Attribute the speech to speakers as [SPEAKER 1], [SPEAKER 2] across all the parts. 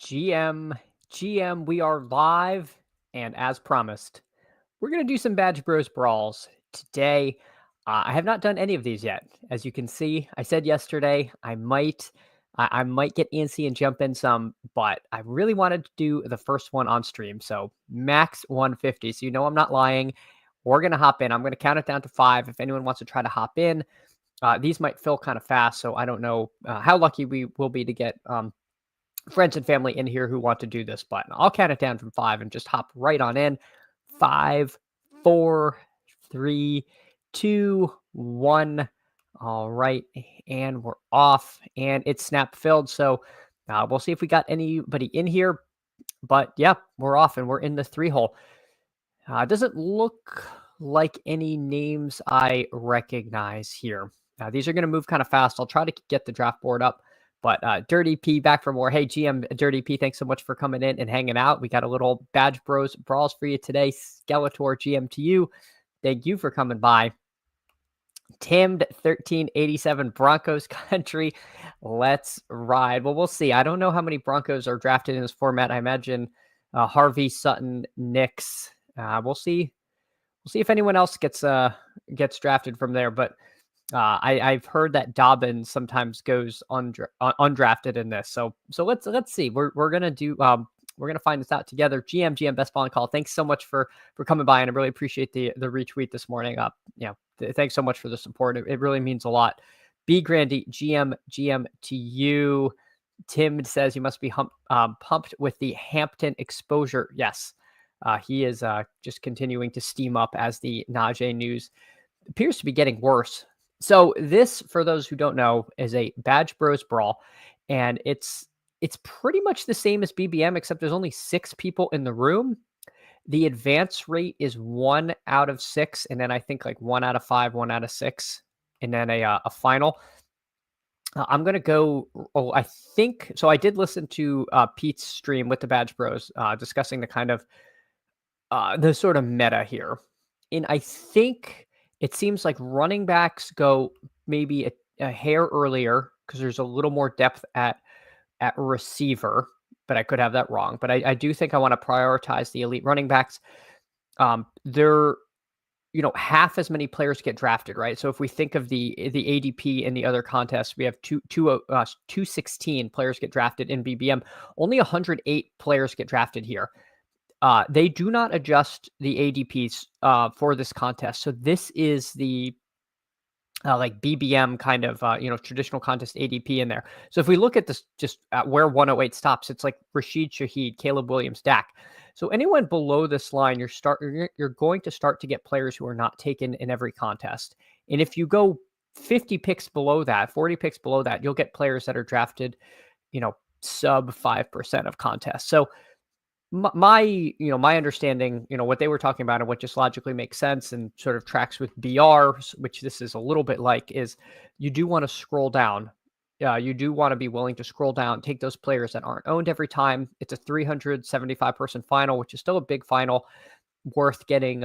[SPEAKER 1] GM, we are live, and as promised, we're going to do some Badge Bros Brawls today. I have not done any of these yet. As you can see, I said yesterday I might get antsy and jump in some, but I really wanted to do the first one on stream. So max 150. So I'm not lying. We're going to hop in. I'm going to count it down to 5. If anyone wants to try to hop in, these might fill kind of fast. So I don't know how lucky we will be to get friends and family in here who want to do this, but I'll count it down from 5 and just hop right on in. 5, 4, 3, 2, 1. All right, and we're off, and it's snap filled. So we'll see if we got anybody in here. But yeah, we're off, and we're in the 3 hole. Doesn't look like any names I recognize here. These are going to move kind of fast. I'll try to get the draft board up. But Dirty P back for more. Hey, GM Dirty P, thanks so much for coming in and hanging out. We got a little Badge Bros Brawls for you today. Skeletor GM to you. Thank you for coming by. Timmed 1387 Broncos country. Let's ride. Well, we'll see. I don't know how many Broncos are drafted in this format. I imagine Harvey, Sutton, Nix. We'll see. We'll see if anyone else gets drafted from there. But I've heard that Dobbins sometimes goes undrafted in this. So let's see. We're gonna do we're gonna find this out together. GM Best Ball and Call. Thanks so much for coming by, and I really appreciate the retweet this morning. Thanks so much for the support. It really means a lot. B Grandy GM to you. Tim says you must be pumped with the Hampton exposure. Yes, he is just continuing to steam up as the Najee news appears to be getting worse. So this, for those who don't know, is a Badge Bros Brawl, and it's pretty much the same as BBM, except there's only 6 people in the room. The advance rate is 1 out of 6, and then I think like 1 out of 5, 1 out of 6, and then a final. I'm going to go, I think, so I did listen to Pete's stream with the Badge Bros discussing the kind of, the sort of meta here. And I think it seems like running backs go maybe a hair earlier because there's a little more depth at receiver, but I could have that wrong. But I do think I want to prioritize the elite running backs. They're, half as many players get drafted, right? So if we think of the ADP in the other contests, we have 216 players get drafted in BBM. Only 108 players get drafted here. They do not adjust the ADPs for this contest. So this is the like BBM kind of, traditional contest ADP in there. So if we look at this just at where 108 stops, it's like Rashid Shaheed, Caleb Williams, Dak. So anyone below this line, you're going to start to get players who are not taken in every contest. And if you go 50 picks below that, 40 picks below that, you'll get players that are drafted, sub 5% of contests. So my understanding, what they were talking about and what just logically makes sense and sort of tracks with BR, which this is a little bit like, is you do want to scroll down. You do want to be willing to scroll down, take those players that aren't owned every time. It's a 375 person final, which is still a big final, worth getting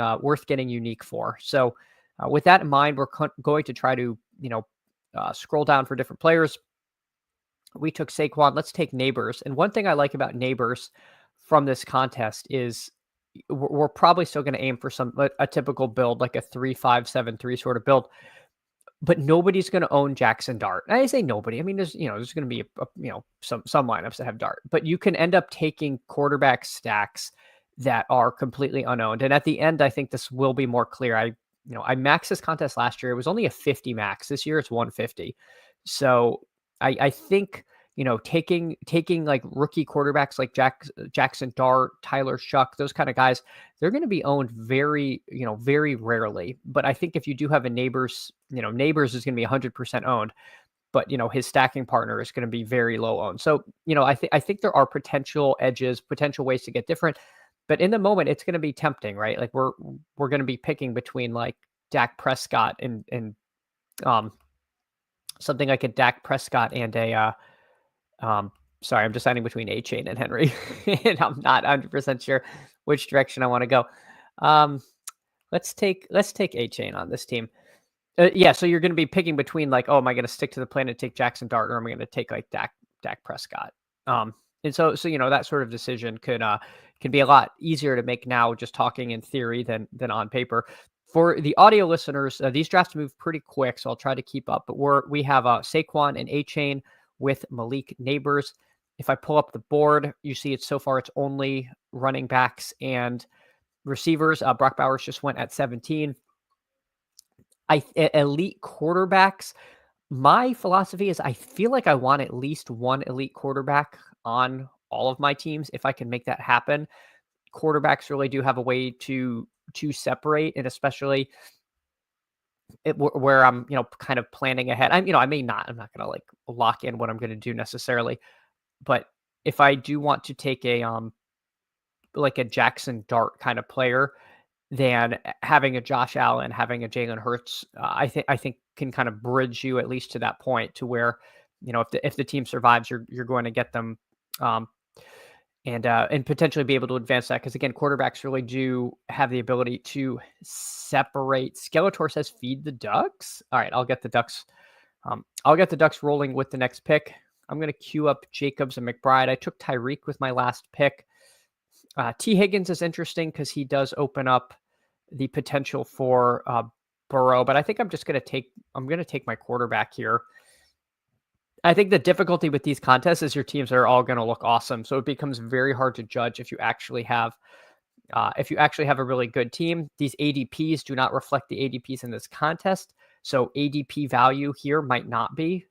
[SPEAKER 1] unique for. So with that in mind, we're going to try to, scroll down for different players. We took Saquon. Let's take Neighbors. And one thing I like about Neighbors from this contest is we're probably still going to aim for a typical build, like a 3-5-7-3 sort of build, but nobody's going to own Jackson Dart. I say nobody. I mean, there's going to be some lineups that have Dart, but you can end up taking quarterback stacks that are completely unowned. And at the end, I think this will be more clear. I maxed this contest last year. It was only a 50 max. This year it's 150. So I think, taking like rookie quarterbacks like Jackson Dart, Tyler Shuck, those kind of guys, they're going to be owned very, very rarely. But I think if you do have a Neighbors, Neighbors is going to be 100% owned, but his stacking partner is going to be very low owned. So, I think there are potential edges, potential ways to get different, but in the moment it's going to be tempting, right? Like we're going to be picking between like Dak Prescott and something like a Dak Prescott and a, sorry, I'm deciding between A-Chain and Henry, and I'm not 100% sure which direction I want to go. Let's take A-Chain on this team. Yeah, so you're going to be picking between like, oh, am I going to stick to the plan and take Jackson Dart, or am I going to take like Dak Prescott? And so that sort of decision can be a lot easier to make now, just talking in theory than on paper. For the audio listeners, these drafts move pretty quick, so I'll try to keep up. But we have Saquon and A Chain with Malik Neighbors. If I pull up the board, you see so far it's only running backs and receivers. Brock Bowers just went at 17. Elite quarterbacks. My philosophy is I feel like I want at least one elite quarterback on all of my teams if I can make that happen. Quarterbacks really do have a way to separate, and especially where I'm, kind of planning ahead. I'm not going to like lock in what I'm going to do necessarily, but if I do want to take a like a Jackson Dart kind of player, then having a Josh Allen, having a Jalen Hurts, I think can kind of bridge you at least to that point to where, if the team survives, you're going to get them, and potentially be able to advance that. Because again, quarterbacks really do have the ability to separate. Skeletor says, "Feed the ducks." All right, I'll get the ducks. I'll get the ducks rolling with the next pick. I'm going to queue up Jacobs and McBride. I took Tyreek with my last pick. T. Higgins is interesting because he does open up the potential for Burrow, but I think I'm going to take my quarterback here. I think the difficulty with these contests is your teams are all going to look awesome, so it becomes very hard to judge if you actually have a really good team. These ADPs do not reflect the ADPs in this contest, so ADP value here might not be.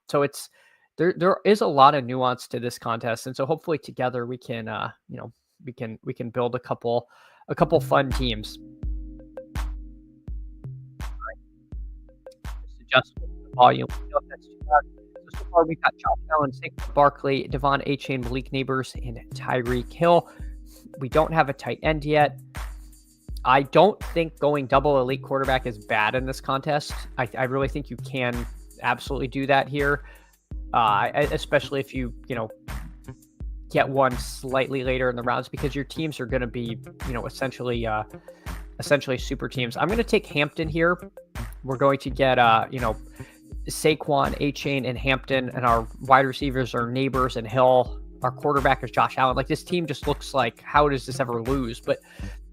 [SPEAKER 1] So it's there is a lot of nuance to this contest, and so hopefully together we can we can build a couple fun teams. Just adjust the volume. So far we've got Josh Allen, Saquon Barkley, Devon Achane, Malik Neighbors, and Tyreek Hill. We don't have a tight end yet. I don't think going double elite quarterback is bad in this contest. I really think you can absolutely do that here, especially if you get one slightly later in the rounds, because your teams are going to be essentially super teams. I'm going to take Hampton here. We're going to get Saquon, A-Chain, and Hampton, and our wide receivers are Neighbors and Hill. Our quarterback is Josh Allen. Like, this team just looks like, how does this ever lose? But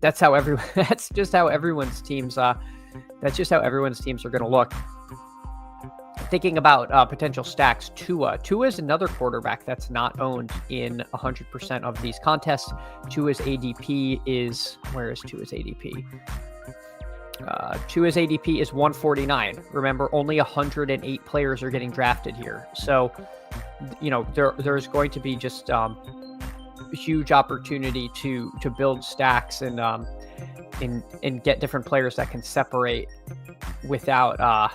[SPEAKER 1] that's just how everyone's teams are going to look. Thinking about potential stacks, Tua is another quarterback that's not owned in 100% of these contests. Tua's ADP is, where is Tua's ADP? Tua's ADP is 149. Remember, only 108 players are getting drafted here. So, there's going to be just huge opportunity to build stacks and get different players that can separate without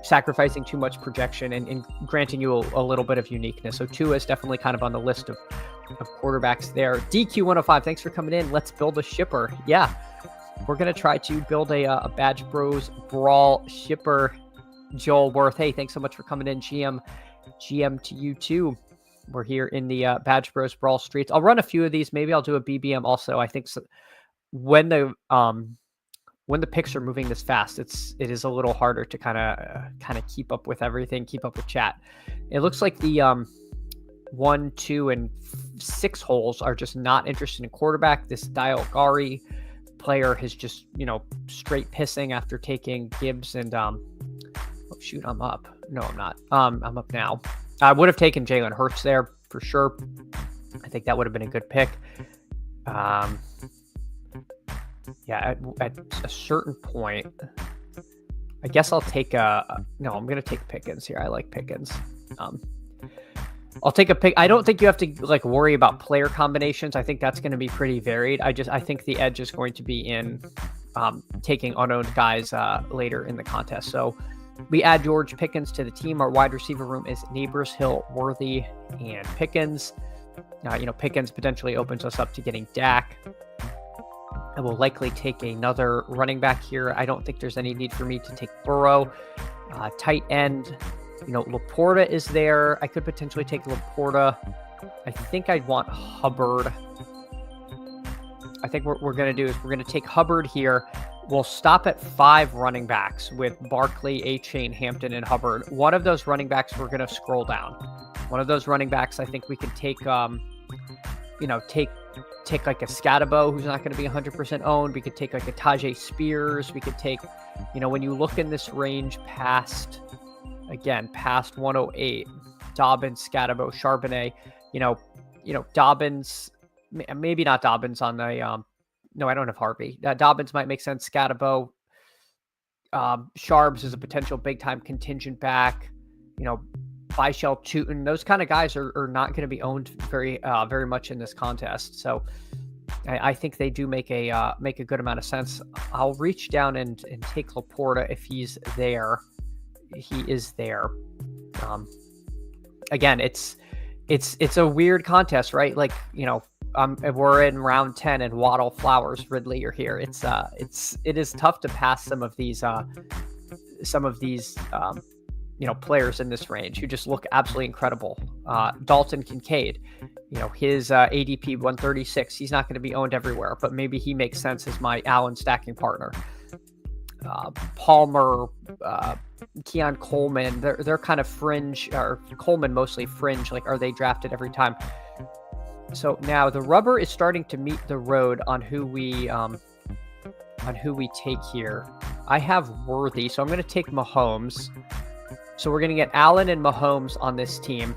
[SPEAKER 1] sacrificing too much projection and granting you a little bit of uniqueness. So Tua is definitely kind of on the list of quarterbacks there. DQ105, thanks for coming in. Let's build a shipper. Yeah, we're going to try to build a Badge Bros Brawl shipper. Joel Worth, hey, thanks so much for coming in. GM to you too. We're here in the Badge Bros Brawl streets. I'll run a few of these. Maybe I'll do a BBM also. I think so, when the picks are moving this fast, it is a little harder to kind of keep up with everything, keep up with chat. It looks like the 1, 2, and 6 holes are just not interested in quarterback. This Dial Gari player has just, straight pissing after taking Gibbs and oh shoot, I'm up. No, I'm not. I'm up now. I would have taken Jalen Hurts there for sure. I think that would have been a good pick. Yeah, at a certain point, I guess I'll take I'm going to take Pickens here. I like Pickens. I'll take a pick. I don't think you have to worry about player combinations. I think that's going to be pretty varied. I think the edge is going to be in taking unowned guys later in the contest. So we add George Pickens to the team. Our wide receiver room is Neighbors, Hill, Worthy, and Pickens. Pickens potentially opens us up to getting Dak. I will likely take another running back here. I don't think there's any need for me to take Burrow. Tight end, Laporta is there. I could potentially take Laporta. I think I'd want Hubbard. I think what we're going to do is we're going to take Hubbard here. We'll stop at 5 running backs with Barkley, A-Chain, Hampton, and Hubbard. One of those running backs, we're going to scroll down. One of those running backs, I think we could take, take like a Scatabo, who's not going to be 100% owned. We could take like a Tajay Spears. We could take, when you look in this range past 108, Dobbins, Scatabo, Charbonnet, Dobbins, maybe not Dobbins on the, no, I don't have Harvey. Dobbins might make sense. Scatabo, Sharbs is a potential big-time contingent back. Bichel, Tootin, those kind of guys are not going to be owned very much in this contest. So I think they do make a good amount of sense. I'll reach down and take Laporta if he's there. He is there. Again, it's a weird contest, right? Like, we're in round 10 and Waddle, Flowers, Ridley are here. It is tough to pass some of these players in this range who just look absolutely incredible. Dalton Kincaid, his ADP 136, he's not going to be owned everywhere, but maybe he makes sense as my Allen stacking partner. Palmer, Keon Coleman, they're kind of fringe, or Coleman mostly fringe. Like, are they drafted every time? So now the rubber is starting to meet the road on who we take here. I have Worthy, so I'm going to take Mahomes. So we're going to get Allen and Mahomes on this team.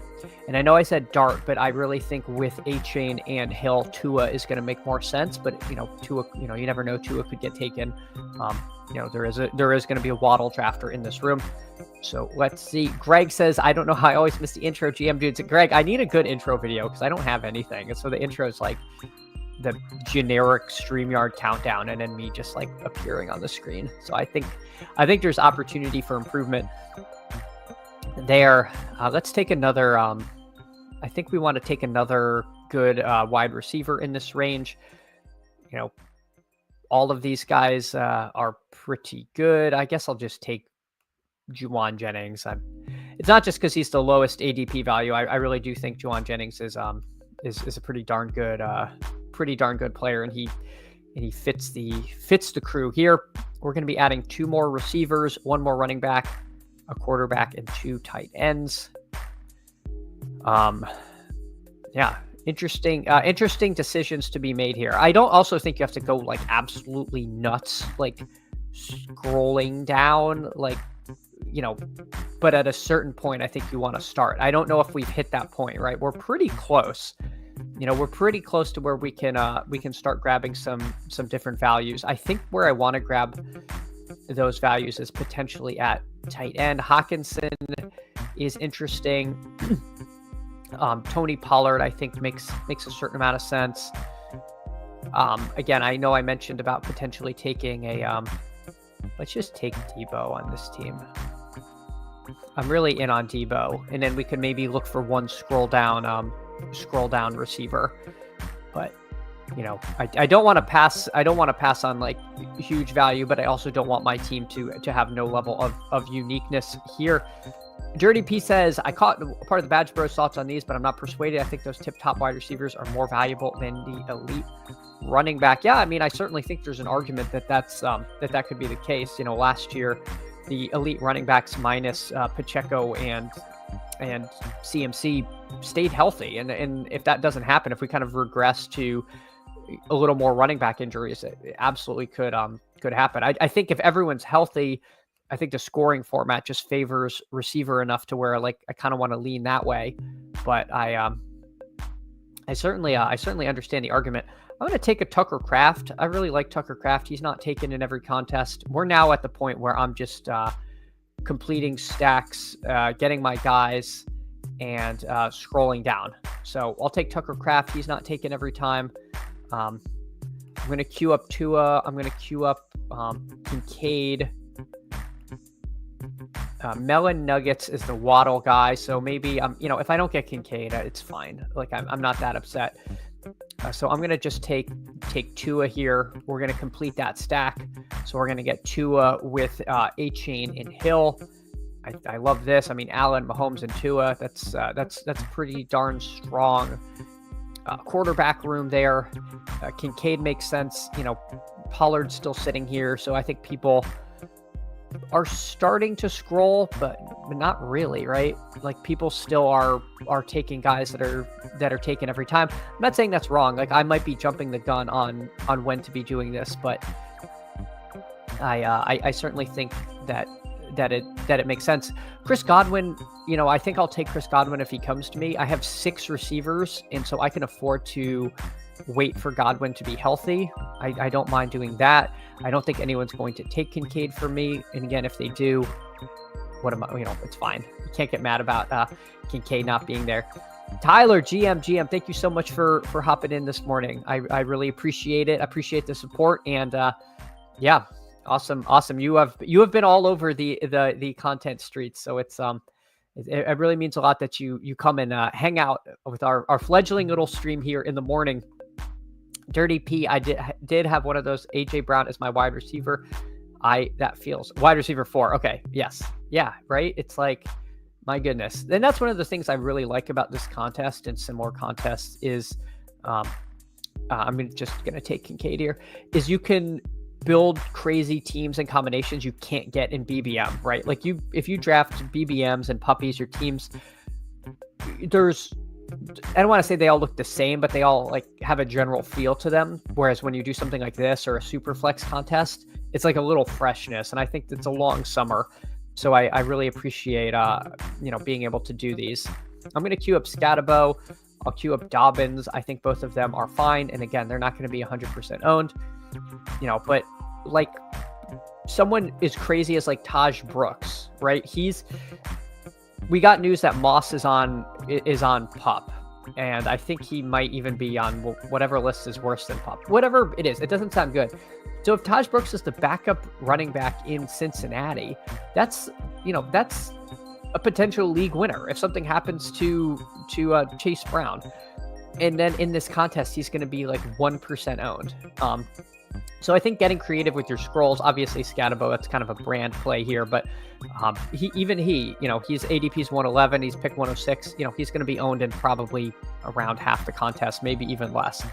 [SPEAKER 1] And I know I said Dart, but I really think with A-Chain and Hill, Tua is going to make more sense. But, Tua, you never know. Tua could get taken. There is going to be a Waddle drafter in this room. So let's see. Greg says, I don't know how I always miss the intro, GM dudes. Greg, I need a good intro video because I don't have anything. And so the intro is like the generic StreamYard countdown and then me just like appearing on the screen. So I think there's opportunity for improvement there. Let's take another, I think we want to take another good wide receiver in this range. All of these guys are pretty good. I guess I'll just take Juwan Jennings. It's not just because he's the lowest ADP value. I really do think Juwan Jennings is a pretty darn good player, and he fits the crew here. We're going to be adding 2 more receivers, 1 more running back, a quarterback, and 2 tight ends. Interesting decisions to be made here. I don't also think you have to go like absolutely nuts, like scrolling down, like, but at a certain point, I think you want to start. I don't know if we've hit that point, right? We're pretty close. We're pretty close to where we can start grabbing some different values. I think where I want to grab those values is potentially at tight end. Hawkinson is interesting. Tony Pollard, I think, makes a certain amount of sense. Again, I know I mentioned about potentially taking a let's just take Debo on this team. I'm really in on Debo, and then we could maybe look for one scroll down receiver. But I don't want to pass. I don't want to pass on like huge value, but I also don't want my team to have no level of uniqueness here. Dirty P says, I caught part of the Badge Bros thoughts on these, but I'm not persuaded. I think those tip-top wide receivers are more valuable than the elite running back. Yeah, I mean, I certainly think there's an argument that that could be the case. Last year, the elite running backs minus Pacheco and CMC stayed healthy. And if that doesn't happen, if we kind of regress to a little more running back injuries, it absolutely could happen. I think if everyone's healthy, I think the scoring format just favors receiver enough to where like I kind of want to lean that way. But I certainly understand the argument. I'm going to take a Tucker Kraft. I really like Tucker Kraft. He's not taken in every contest. We're now at the point where I'm just completing stacks, getting my guys, and scrolling down. So I'll take Tucker Kraft. He's not taken every time. I'm going to queue up Tua. I'm going to queue up Kincaid. Melon Nuggets is the Waddle guy. So maybe, if I don't get Kincaid, it's fine. Like I'm not that upset. So I'm going to just take Tua here. We're going to complete that stack. So we're going to get Tua with A-Chain and Hill. I love this. I mean, Allen, Mahomes, and Tua. That's pretty darn strong quarterback room there. Kincaid makes sense. Pollard's still sitting here. So I think people are starting to scroll, but not really, right? Like people still are taking guys that are taken every time. I'm not saying that's wrong. Like I might be jumping the gun on when to be doing this, but I certainly think that it makes sense. Chris Godwin, I think I'll take Chris Godwin if he comes to me. I have 6 receivers, and so I can afford to wait for Godwin to be healthy. I don't mind doing that. I don't think anyone's going to take Kincaid for me. And again, if they do, what am I, it's fine. You can't get mad about Kincaid not being there. Tyler, GM, thank you so much for hopping in this morning. I really appreciate it. I appreciate the support. And yeah, awesome. You have been all over the content streets. So it's it really means a lot that you come and hang out with our fledgling little stream here in the morning. Dirty P, I did have one of those. AJ Brown is my wide receiver. That feels wide receiver 4. Okay. Yes. Yeah. Right. It's like, my goodness. And that's one of the things I really like about this contest and similar contests is, I'm just going to take Kincaid here, is you can build crazy teams and combinations you can't get in BBM, right? Like if you draft BBMs and puppies, your teams, I don't want to say they all look the same, but they all like have a general feel to them. Whereas when you do something like this or a super flex contest, it's like a little freshness. And I think it's a long summer. So I really appreciate, being able to do these. I'm going to queue up Scatabo. I'll queue up Dobbins. I think both of them are fine. And again, they're not going to be 100% owned, but like someone as crazy as like Taj Brooks, right? We got news that Moss is on PUP, and I think he might even be on whatever list is worse than PUP. Whatever it is, it doesn't sound good. So if Taj Brooks is the backup running back in Cincinnati, that's a potential league winner if something happens to Chase Brown. And then in this contest, he's going to be like 1% owned. So I think getting creative with your scrolls, obviously Scatabo, that's kind of a brand play here, but he's ADP's 111, he's pick 106, he's going to be owned in probably around half the contest, maybe even less.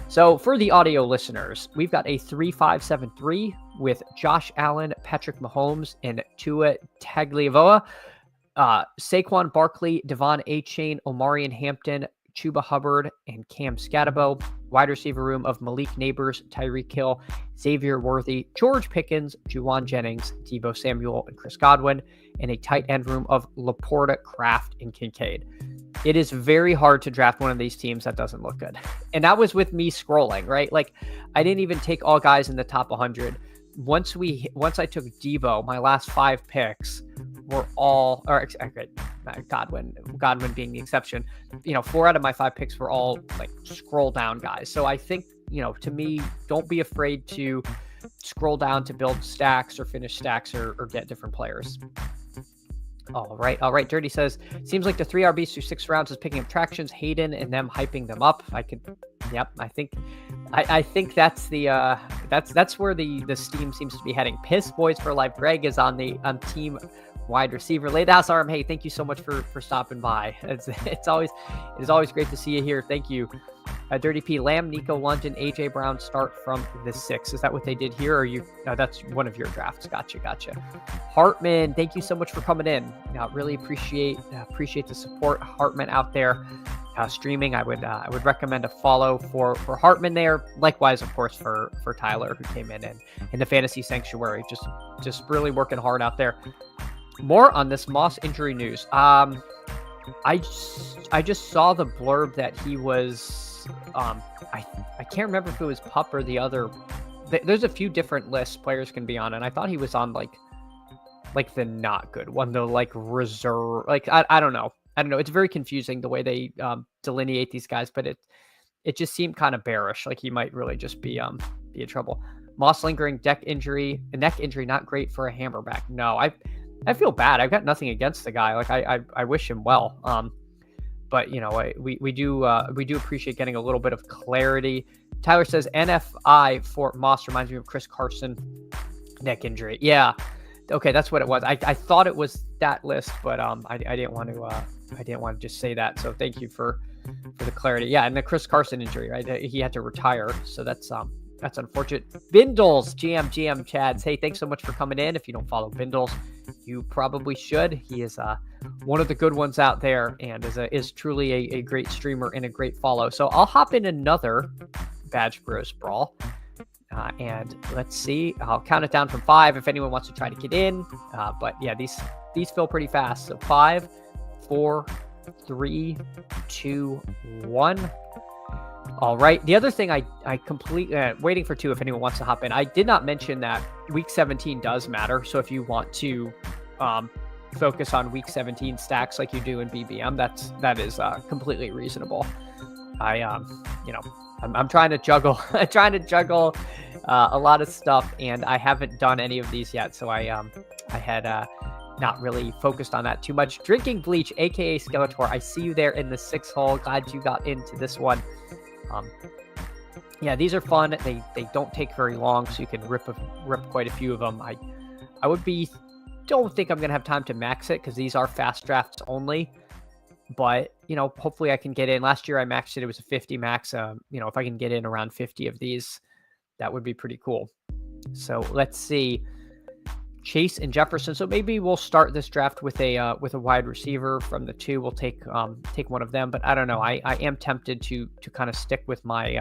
[SPEAKER 1] So for the audio listeners, we've got a 3-5-7-3 with Josh Allen, Patrick Mahomes, and Tua Tagliavoa. Saquon Barkley, Devon Achane, Omarion Hampton, Chuba Hubbard, and Cam Scatabo. Wide receiver room of Malik Neighbors, Tyreek Hill, Xavier Worthy, George Pickens, Juwan Jennings, Deebo Samuel, and Chris Godwin, and a tight end room of Laporta, Kraft, and Kincaid. It is very hard to draft one of these teams that doesn't look good. And that was with me scrolling, right? Like I didn't even take all guys in the top 100. Once I took Deebo, my last 5 picks were all, Godwin being the exception. 4 out of my 5 picks were all like scroll down guys. So I think, to me, don't be afraid to scroll down to build stacks or finish stacks or get different players. All right. Dirty says, seems like the 3 RBs through 6 rounds is picking up tractions, Hayden and them hyping them up. I think that's that's where the steam seems to be heading. Piss Boys for Life. Greg is on team wide receiver. Late House Arm. Hey, thank you so much for stopping by. It's always great to see you here. Thank you. Dirty P, Lamb, Nico London, AJ Brown start from the 6. Is that what they did here? Or that's one of your drafts. Gotcha. Hartman, thank you so much for coming in. Really appreciate the support. Hartman out there streaming. I would recommend a follow for Hartman there. Likewise, of course, for Tyler, who came in the Fantasy Sanctuary. Just really working hard out there. More on this Moss injury news. I just saw the blurb that he was. I can't remember if it was PUP or the other. There's a few different lists players can be on, and I thought he was on like the not good one, the like reserve. Like I don't know. It's very confusing the way they delineate these guys, but it just seemed kind of bearish. Like he might really just be in trouble. Moss lingering neck injury, not great for a hammerback. No, I feel bad. I've got nothing against the guy. Like I wish him well. But we do appreciate getting a little bit of clarity. Tyler says NFI for Moss reminds me of Chris Carson neck injury. Yeah. Okay, that's what it was. I thought it was that list, but I didn't want to just say that. So thank you for the clarity. Yeah, and the Chris Carson injury, right? He had to retire, so that's That's unfortunate. Bindles, GM Chads. Hey, thanks so much for coming in. If you don't follow Bindles, you probably should. He is one of the good ones out there, and is truly a great streamer and a great follow. So I'll hop in another Badge Bros Brawl. And let's see. I'll count it down from 5 if anyone wants to try to get in. But yeah, these fill pretty fast. So 5, 4, 3, 2, 1. All right. The other thing I completely waiting for 2 if anyone wants to hop in. I did not mention that week 17 does matter. So if you want to focus on week 17 stacks like you do in BBM, that is completely reasonable. I'm trying to juggle a lot of stuff, and I haven't done any of these yet. So I had not really focused on that too much. Drinking Bleach, aka Skeletor. I see you there in the 6 hole. Glad you got into this one. Yeah, these are fun. They don't take very long, so you can rip quite a few of them. Don't think I'm gonna have time to max it because these are fast drafts only. But hopefully I can get in. Last year I maxed it. It was a 50 max. If I can get in around 50 of these, that would be pretty cool. So let's see. Chase and Jefferson. So maybe we'll start this draft with a wide receiver from the 2. We'll take one of them, but I don't know. I am tempted to kind of stick with my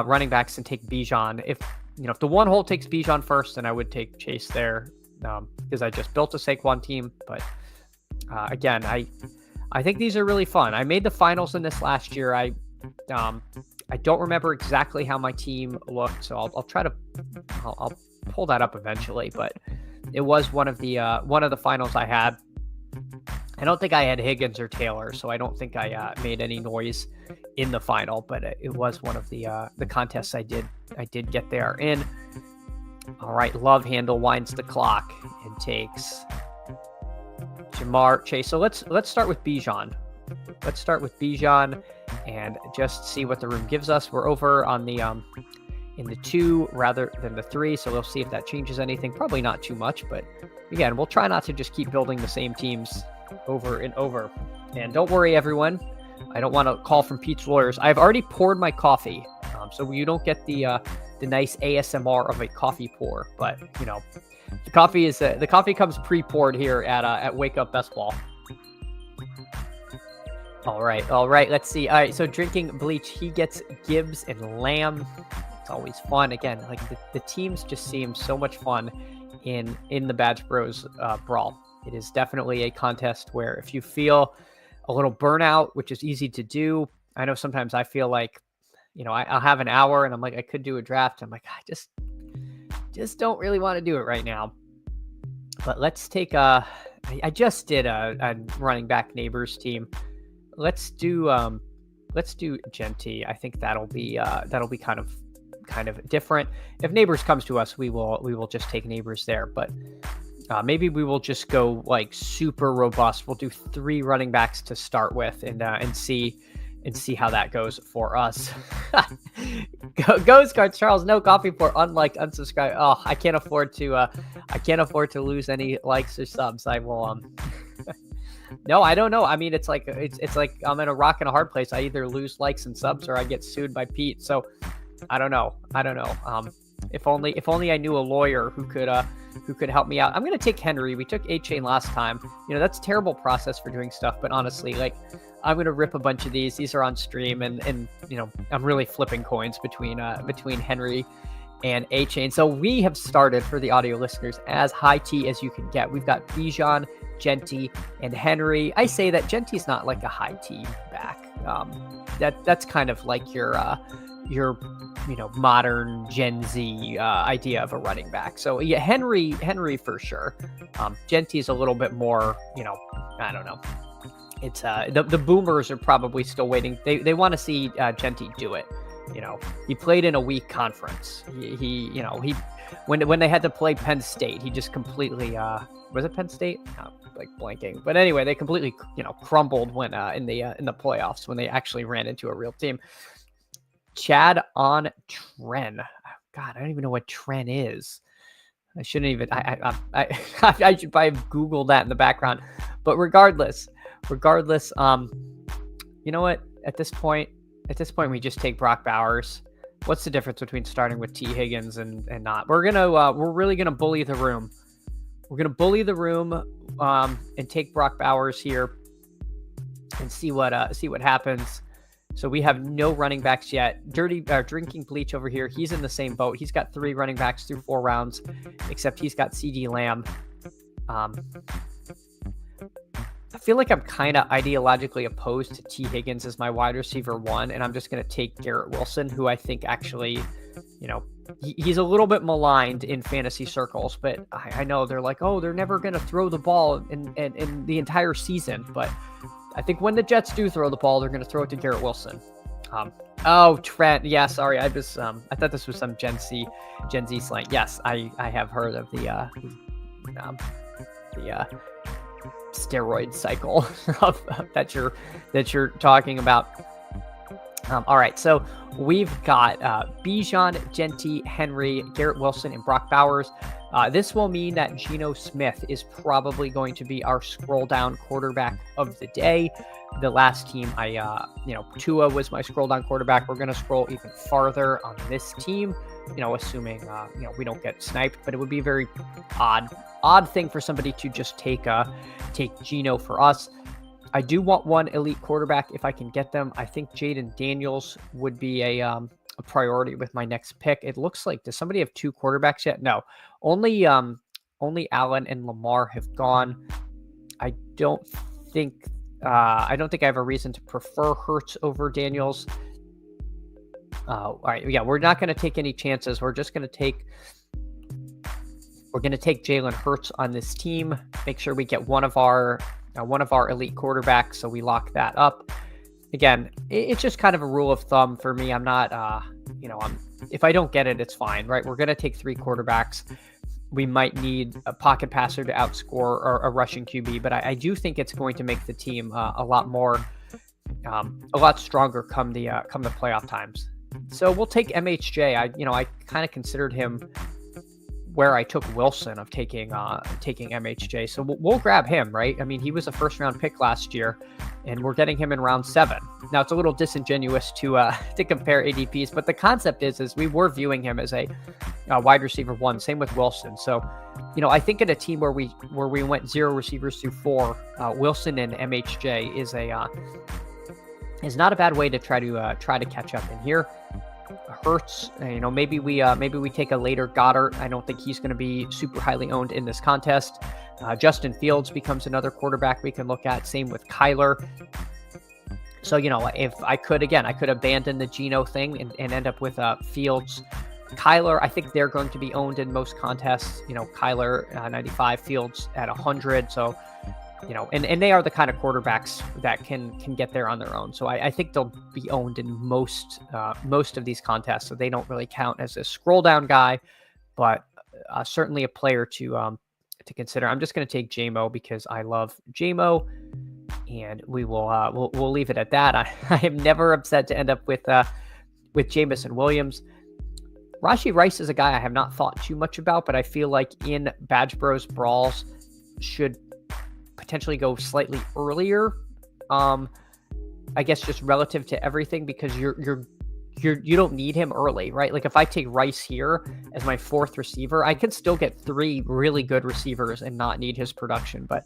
[SPEAKER 1] running backs and take Bijan. If the 1 hole takes Bijan first, then I would take Chase there because I just built a Saquon team. But again, I think these are really fun. I made the finals in this last year. I don't remember exactly how my team looked, so I'll pull that up eventually. But it was one of the finals I had. I don't think I had Higgins or Taylor, so I don't think I made any noise in the final. But it was one of the contests I did get there in. All right, Love Handle winds the clock and takes Jamar Chase. So let's start with Bijan. Let's start with Bijan and just see what the room gives us. We're over on the in the 2 rather than the 3, so we'll see if that changes anything. Probably not too much, but again, we'll try not to just keep building the same teams over and over. And don't worry, everyone. I don't want to call from Pete's Lawyers. I've already poured my coffee, so you don't get the nice ASMR of a coffee pour. But the coffee comes pre-poured here at Wake Up Best Ball. All right. Let's see. All right, so Drinking Bleach, he gets Gibbs and Lamb. It's always fun. Again, like the teams just seem so much fun in the Badge Bros Brawl. It is definitely a contest where if you feel a little burnout, which is easy to do. I know sometimes I feel like, I'll have an hour and I'm like, I could do a draft. I'm like, I just don't really want to do it right now. But let's take I just did a running back neighbors team. Let's do Genty. I think that'll be kind of different. If neighbors comes to us, we will just take neighbors there. But maybe we will just go like super robust. We'll do 3 running backs to start with, and see how that goes for us. Ghost Cards Charles, no coffee for unliked, unsubscribed. Oh, I can't afford to lose any likes or subs. I will No, I don't know. I mean, it's like I'm in a rock and a hard place. I either lose likes and subs or I get sued by Pete. So I don't know. If only I knew a lawyer who could help me out. I'm gonna take Henry. We took A-Chain last time. That's a terrible process for doing stuff. But honestly, like, I'm gonna rip a bunch of these. These are on stream, and I'm really flipping coins between Henry and A-Chain. So we have started, for the audio listeners, as high T as you can get. We've got Bijan, Genty, and Henry. I say that Genty's not like a high T back. That's kind of like your modern Gen Z idea of a running back. So yeah, Henry for sure. Genty's a little bit more, I don't know. It's the boomers are probably still waiting. They want to see Genty do it. He played in a weak conference. He when they had to play Penn State, he just completely was it Penn State? Like blanking. But anyway, they completely crumbled when in the playoffs when they actually ran into a real team. Chad on Tren. God, I don't even know what Tren is. I shouldn't even. I should probably have Googled that in the background. But regardless, you know what? At this point, At this point, we just take Brock Bowers. What's the difference between starting with T. Higgins and not? We're really gonna bully the room. We're gonna bully the room and take Brock Bowers here and see what happens. So we have no running backs yet. Drinking Bleach over here. He's in the same boat. He's got 3 running backs through 4 rounds, except he's got CD Lamb. I feel like I'm kind of ideologically opposed to T. Higgins as my wide receiver 1, and I'm just going to take Garrett Wilson, who I think actually, he's a little bit maligned in fantasy circles, but I know they're like, oh, they're never going to throw the ball in the entire season, but I think when the Jets do throw the ball, they're going to throw it to Garrett Wilson. Trent. Yeah, sorry. I thought this was some Gen Z slang. Yes, I have heard of the steroid cycle that you're talking about. All right, so we've got Bijan, Genty, Henry, Garrett Wilson, and Brock Bowers. This will mean that Geno Smith is probably going to be our scroll down quarterback of the day. The last team, Tua was my scroll down quarterback. We're going to scroll even farther on this team, assuming, we don't get sniped, but it would be a very odd thing for somebody to just take Geno for us. I do want one elite quarterback if I can get them. I think Jaden Daniels would be a priority with my next pick. It looks like, does somebody have 2 quarterbacks yet? No, only Allen and Lamar have gone. I don't think I have a reason to prefer Hurts over Daniels. All right, yeah, we're not going to take any chances. We're going to take Jalen Hurts on this team. Make sure we get one of our elite quarterbacks, so we lock that up. Again, it's just kind of a rule of thumb for me. I'm not, if I don't get it, it's fine, right? We're going to take 3 quarterbacks. We might need a pocket passer to outscore or a rushing QB, but I do think it's going to make the team a lot stronger come the playoff times. So we'll take MHJ. I kind of considered him where I took Wilson of taking MHJ. So we'll grab him, right? I mean, he was a first round pick last year, and we're getting him in round 7. Now it's a little disingenuous to compare ADPs, but the concept is we were viewing him as a wide receiver 1. Same with Wilson. So, I think in a team where we went 0 receivers through 4, Wilson and MHJ is not a bad way to try to catch up in here. Hurts, maybe we take a later Goddard. I don't think he's going to be super highly owned in this contest. Justin Fields becomes another quarterback we can look at. Same with Kyler. So, if I could abandon the Geno thing and end up with Fields, Kyler. I think they're going to be owned in most contests. Kyler 95, Fields at 100. So, and they are the kind of quarterbacks that can get there on their own. So I think they'll be owned in most of these contests. So they don't really count as a scroll down guy, but certainly a player to consider. I'm just going to take JMO because I love JMO, and we'll leave it at that. I am never upset to end up with Jameson Williams. Rashee Rice is a guy I have not thought too much about, but I feel like in Badge Bros Brawls should potentially go slightly earlier. I guess just relative to everything, because you don't need him early, right? Like if I take Rice here as my 4th receiver, I could still get 3 really good receivers and not need his production. But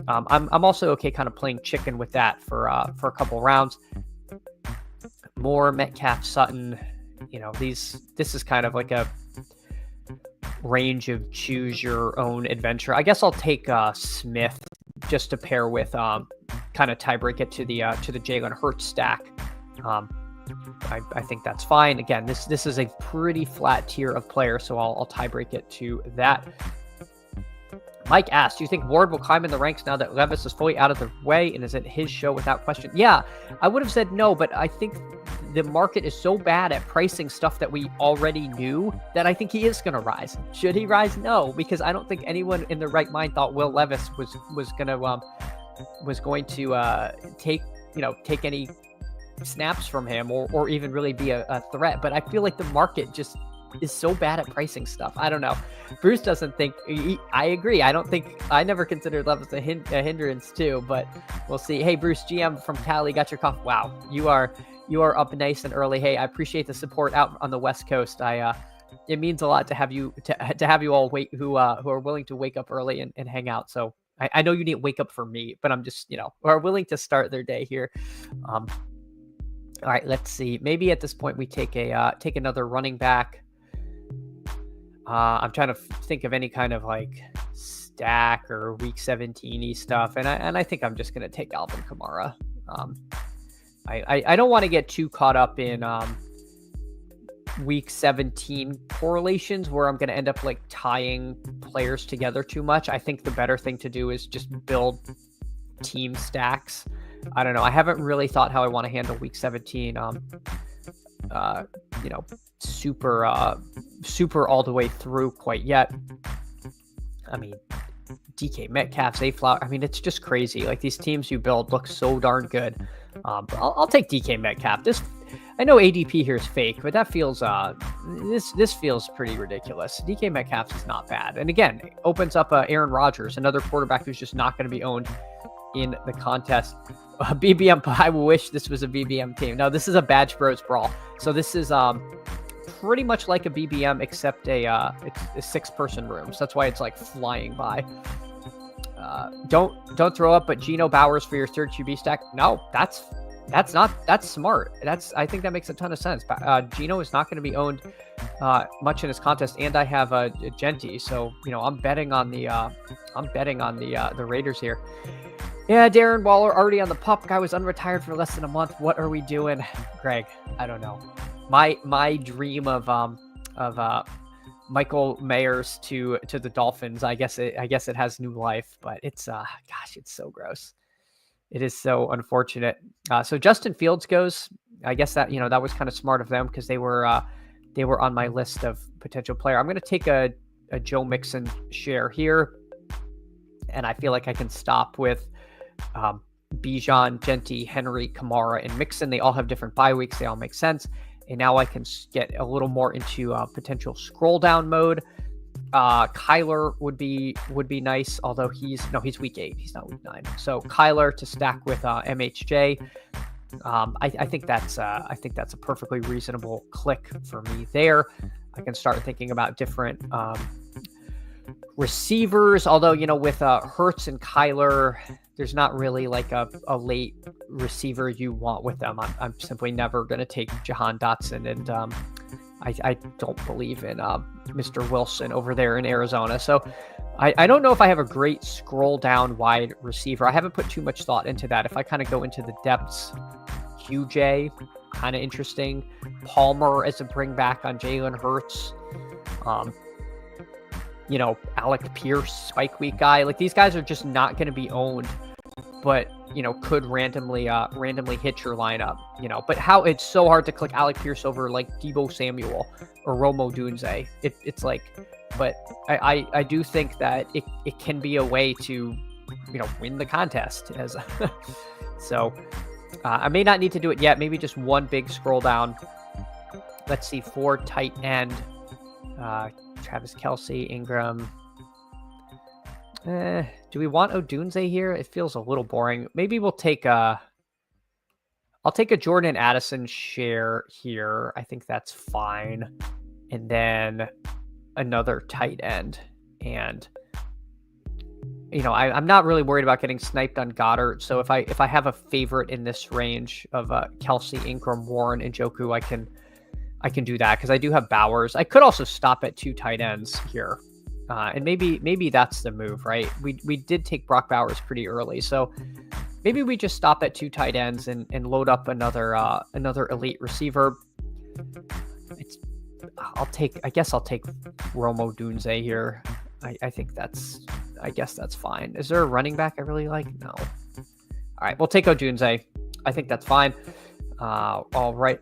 [SPEAKER 1] I'm also okay kind of playing chicken with that for a couple rounds. Moore, Metcalf, Sutton, this is kind of like a range of choose your own adventure. I guess I'll take Smith just to pair with kind of tiebreak it to the Jalen Hurts stack. I think that's fine. Again, this is a pretty flat tier of players, so I'll tiebreak it to that. Mike asked, do you think Ward will climb in the ranks now that Levis is fully out of the way, and is it his show without question? Yeah, I would have said no, but I think the market is so bad at pricing stuff that we already knew that I think he is going to rise. Should he rise? No, because I don't think anyone in their right mind thought Will Levis was going to take any snaps from him or even really be a threat. But I feel like the market just is so bad at pricing stuff. I don't know. Bruce doesn't think. I agree. I never considered Levis a hindrance too, but we'll see. Hey, Bruce, GM from Cali, got your coffee. Wow, you are up nice and early. Hey, I appreciate the support out on the West Coast. It means a lot to have you to have you all who are willing to wake up early and hang out. So I know you didn't wake up for me, but I'm just, are willing to start their day here. All right, let's see. Maybe at this point we take another running back. I'm trying to think of any kind of like stack or week 17-y stuff, and I think I'm just gonna take Alvin Kamara. I don't want to get too caught up in week 17 correlations where I'm going to end up like tying players together too much. I think the better thing to do is just build team stacks. I don't know. I haven't really thought how I want to handle week 17. Super all the way through quite yet. I mean, DK Metcalf, Zayflower. I mean, it's just crazy. Like these teams you build look so darn good. I'll take DK Metcalf. I know ADP here is fake, but that feels this feels pretty ridiculous. DK Metcalf is not bad, and again, it opens up Aaron Rodgers, another quarterback who's just not going to be owned in the contest. BBM, I wish this was a BBM team. No, this is a Badge Bros Brawl. So this is pretty much like a BBM, except it's a 6-person room. So that's why it's like flying by. Don't throw up, but Geno Bowers for your third QB stack. No, that's smart. I think that makes a ton of sense. Geno is not going to be owned much in this contest, and I have a Genti, so I'm betting on the Raiders here. Yeah, Darren Waller already on the pup. Guy was unretired for less than a month. What are we doing, Greg? I don't know. My dream of Michael Mayers to the Dolphins. I guess it has new life, but it's it's so gross. It is so unfortunate. So Justin Fields goes. I guess that that was kind of smart of them because they were on my list of potential player. I'm going to take a Joe Mixon share here, and I feel like I can stop with Bijan, Genti, Henry, Kamara, and Mixon. They all have different bye weeks. They all make sense. And now I can get a little more into potential scroll down mode. Kyler would be nice, although he's week 8. He's not week 9. So Kyler to stack with MHJ. I think that's a perfectly reasonable click for me there. I can start thinking about different receivers, although with Hurts and Kyler, there's not really like a late receiver you want with them. I'm simply never going to take Jahan Dotson, and I don't believe in Mr. Wilson over there in Arizona. So I don't know if I have a great scroll down wide receiver. I haven't put too much thought into that. If I kind of go into the depths, QJ, kind of interesting. Palmer as a bring back on Jalen Hurts. Alec Pierce, spike week guy. Like these guys are just not going to be owned, but could randomly hit your lineup. But how it's so hard to click Alec Pierce over like Deebo Samuel or Romo Dunze. It's like, but I do think that it can be a way to win the contest as so. I may not need to do it yet. Maybe just one big scroll down. Let's see, 4 tight end. Travis Kelce, Ingram. Do we want Odunze here? It feels a little boring. Maybe we'll take I'll take a Jordan Addison share here. I think that's fine. And then another tight end. And I'm not really worried about getting sniped on Goddard. So if I have a favorite in this range of Kelce, Ingram, Warren, and Njoku, I can do that because I do have Bowers. I could also stop at 2 tight ends here. And maybe that's the move, right? We did take Brock Bowers pretty early. So maybe we just stop at 2 tight ends and load up another elite receiver. I'll take Romo Dunze here. I guess that's fine. Is there a running back I really like? No. All right, we'll take Odunze. I think that's fine. All right.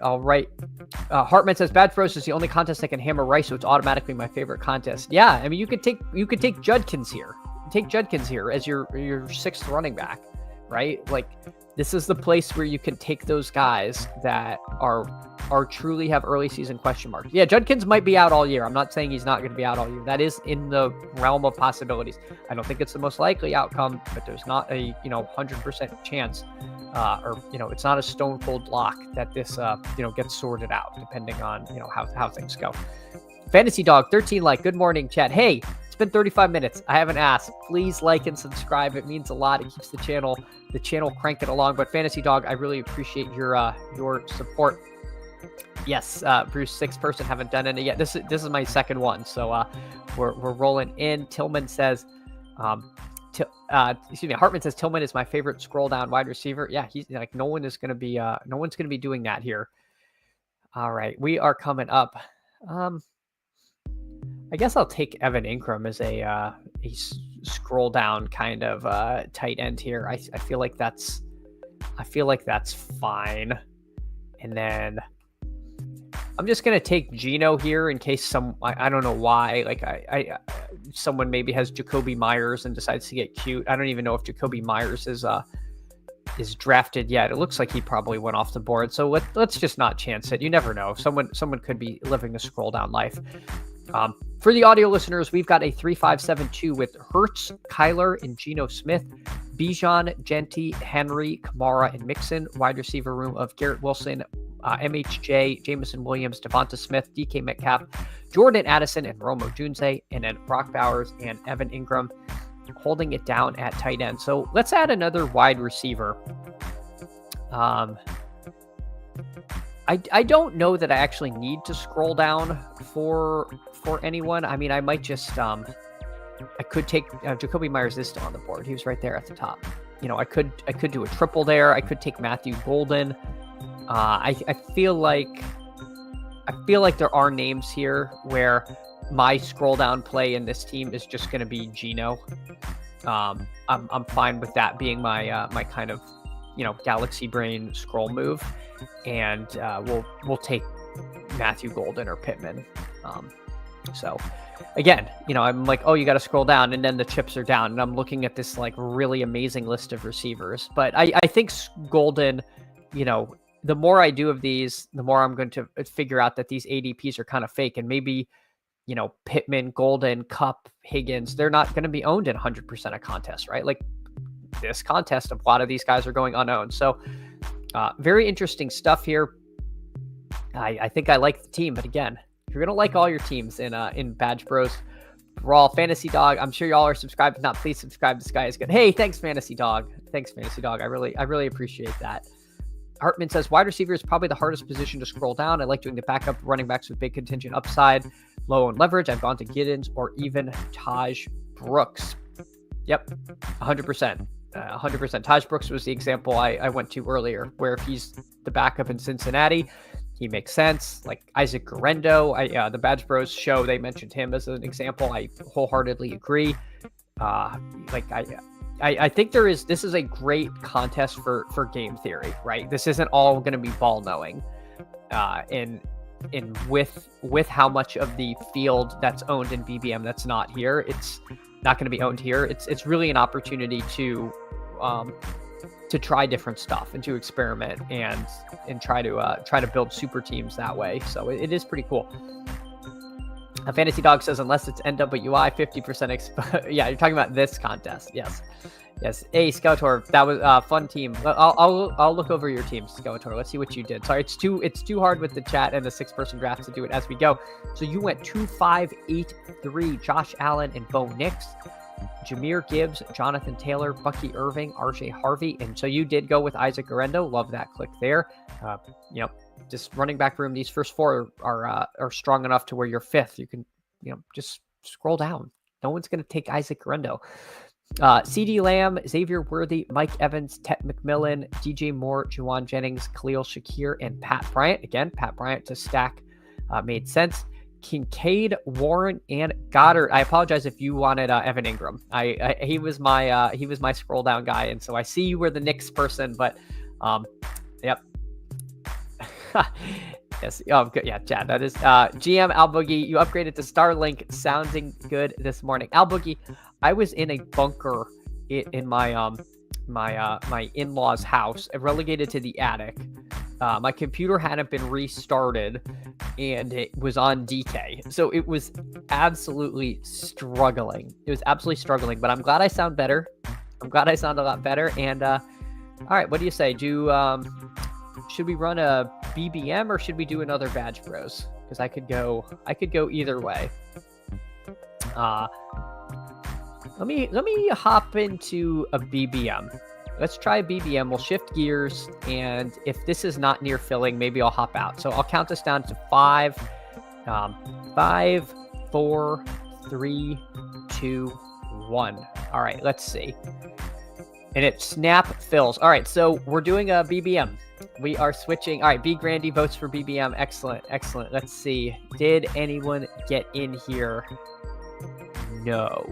[SPEAKER 1] Hartman says Bad Bros is the only contest that can hammer Rice, so it's automatically my favorite contest. Yeah, you could take Judkins here. Take Judkins here as your 6th running back. right? Like, this is the place where you can take those guys that are truly have early season question marks. Yeah, Judkins might be out all year. I'm not saying he's not going to be out all year. That is in the realm of possibilities. I don't think it's the most likely outcome, but there's not a 100% chance, or it's not a stone cold lock that this gets sorted out, depending on how things go. Fantasy Dog 13 good morning chat. Hey, it's been 35 minutes. I haven't asked. Please like and subscribe. It means a lot. It keeps the channel cranking along. But Fantasy Dog, I really appreciate your support. Yes, Bruce, 6th person, haven't done any yet. This is my second one, so we're rolling in. Tillman says, Hartman says Tillman is my favorite scroll down wide receiver. Yeah, he's like no one's gonna be doing that here. All right, we are coming up. I guess I'll take Evan Ingram as a scroll down kind of tight end here. I feel like that's fine, and then I'm just going to take Geno here in case I don't know why, like someone maybe has Jacoby Myers and decides to get cute. I don't even know if Jacoby Myers is drafted yet. It looks like he probably went off the board. So let's just not chance it. You never know. Someone could be living a scroll down life. For the audio listeners, we've got a 3-5-7-2 with Hurts, Kyler, and Geno Smith, Bijan, Genti, Henry, Kamara, and Mixon. Wide receiver room of Garrett Wilson, MHJ, Jameson Williams, Devonta Smith, DK Metcalf, Jordan Addison, and Romo Junze, and then Brock Bowers and Evan Ingram holding it down at tight end. So let's add another wide receiver. I don't know that I actually need to scroll down for anyone. I mean, I might just I could take Jacoby Myers is still on the board. He was right there at the top. I could do a triple there. I could take Matthew Golden. I feel like there are names here where my scroll down play in this team is just going to be Geno. I'm fine with that being my my kind of galaxy brain scroll move, and we'll take Matthew Golden or Pittman. So again, I'm like, oh, you got to scroll down, and then the chips are down, and I'm looking at this really amazing list of receivers. But I think Golden, the more I do of these, the more I'm going to figure out that these ADPs are kind of fake, and maybe Pittman, Golden, Kupp, Higgins, they're not going to be owned in 100% of contests, right? Like this contest, a lot of these guys are going unowned. So very interesting stuff here. I think I like the team, but again, you're going to like all your teams in Badge Bros Brawl. Fantasy Dog, I'm sure y'all are subscribed. If not, please subscribe. This guy is good. Hey, thanks, Fantasy Dog. I really appreciate that. Hartman says wide receiver is probably the hardest position to scroll down. I like doing the backup running backs with big contingent upside, low on leverage. I've gone to Giddens or even Taj Brooks. Yep, 100%. 100%. Taj Brooks was the example I went to earlier, where if he's the backup in Cincinnati, he makes sense. Like Isaac Guerrero, the Badge Bros show, they mentioned him as an example. I wholeheartedly agree. I think this is a great contest for game theory, right? This isn't all going to be ball knowing. And with how much of the field that's owned in BBM that's not here, it's not going to be owned here. It's really an opportunity to try different stuff and to experiment and try to build super teams that way. So it is pretty cool. A Fantasy Dog says, unless it's NWI, 50% yeah, you're talking about this contest. Yes. Hey, Skeletor, that was a fun team. I'll look over your team, Skeletor. Let's see what you did. Sorry, it's too hard with the chat and the 6-person draft to do it as we go. So you went 2-5-8-3. Josh Allen and Bo Nix, Jahmyr Gibbs, Jonathan Taylor, Bucky Irving, RJ Harvey, and so you did go with Isaac Guerrero. Love that click there. Just running back room. These first four are strong enough to where you're fifth. You can just scroll down. No one's going to take Isaac Guerrero. CD Lamb, Xavier Worthy, Mike Evans, Tet McMillan, DJ Moore, Juwan Jennings, Khalil Shakir, and Pat Bryant. Again, Pat Bryant to stack made sense. Kincaid, Warren, and Goddard. I apologize if you wanted Evan Ingram. He was my scroll down guy, and so I see you were the Knicks person, but yep. Yes. Oh, good. Yeah, Chad. That is GM Al Boogie. You upgraded to Starlink. Sounding good this morning. Al Boogie, I was in a bunker in my my in-laws' house, relegated to the attic. My computer hadn't been restarted, and it was on DK. So it was absolutely struggling. But I'm glad I sound better. I'm glad I sound a lot better. And all right, what do you say? Should we run a BBM or should we do another Badge Bros? Because I could go either way. Let me hop into a BBM. Let's try a BBM. We'll shift gears, and if this is not near filling, maybe I'll hop out. So I'll count us down to 5, 5, 4, 3, 2, 1. All right, let's see. And it snap fills. All right, so we're doing a BBM. We are switching. All right, B Grandy votes for BBM. Excellent, excellent. Let's see. Did anyone get in here? No.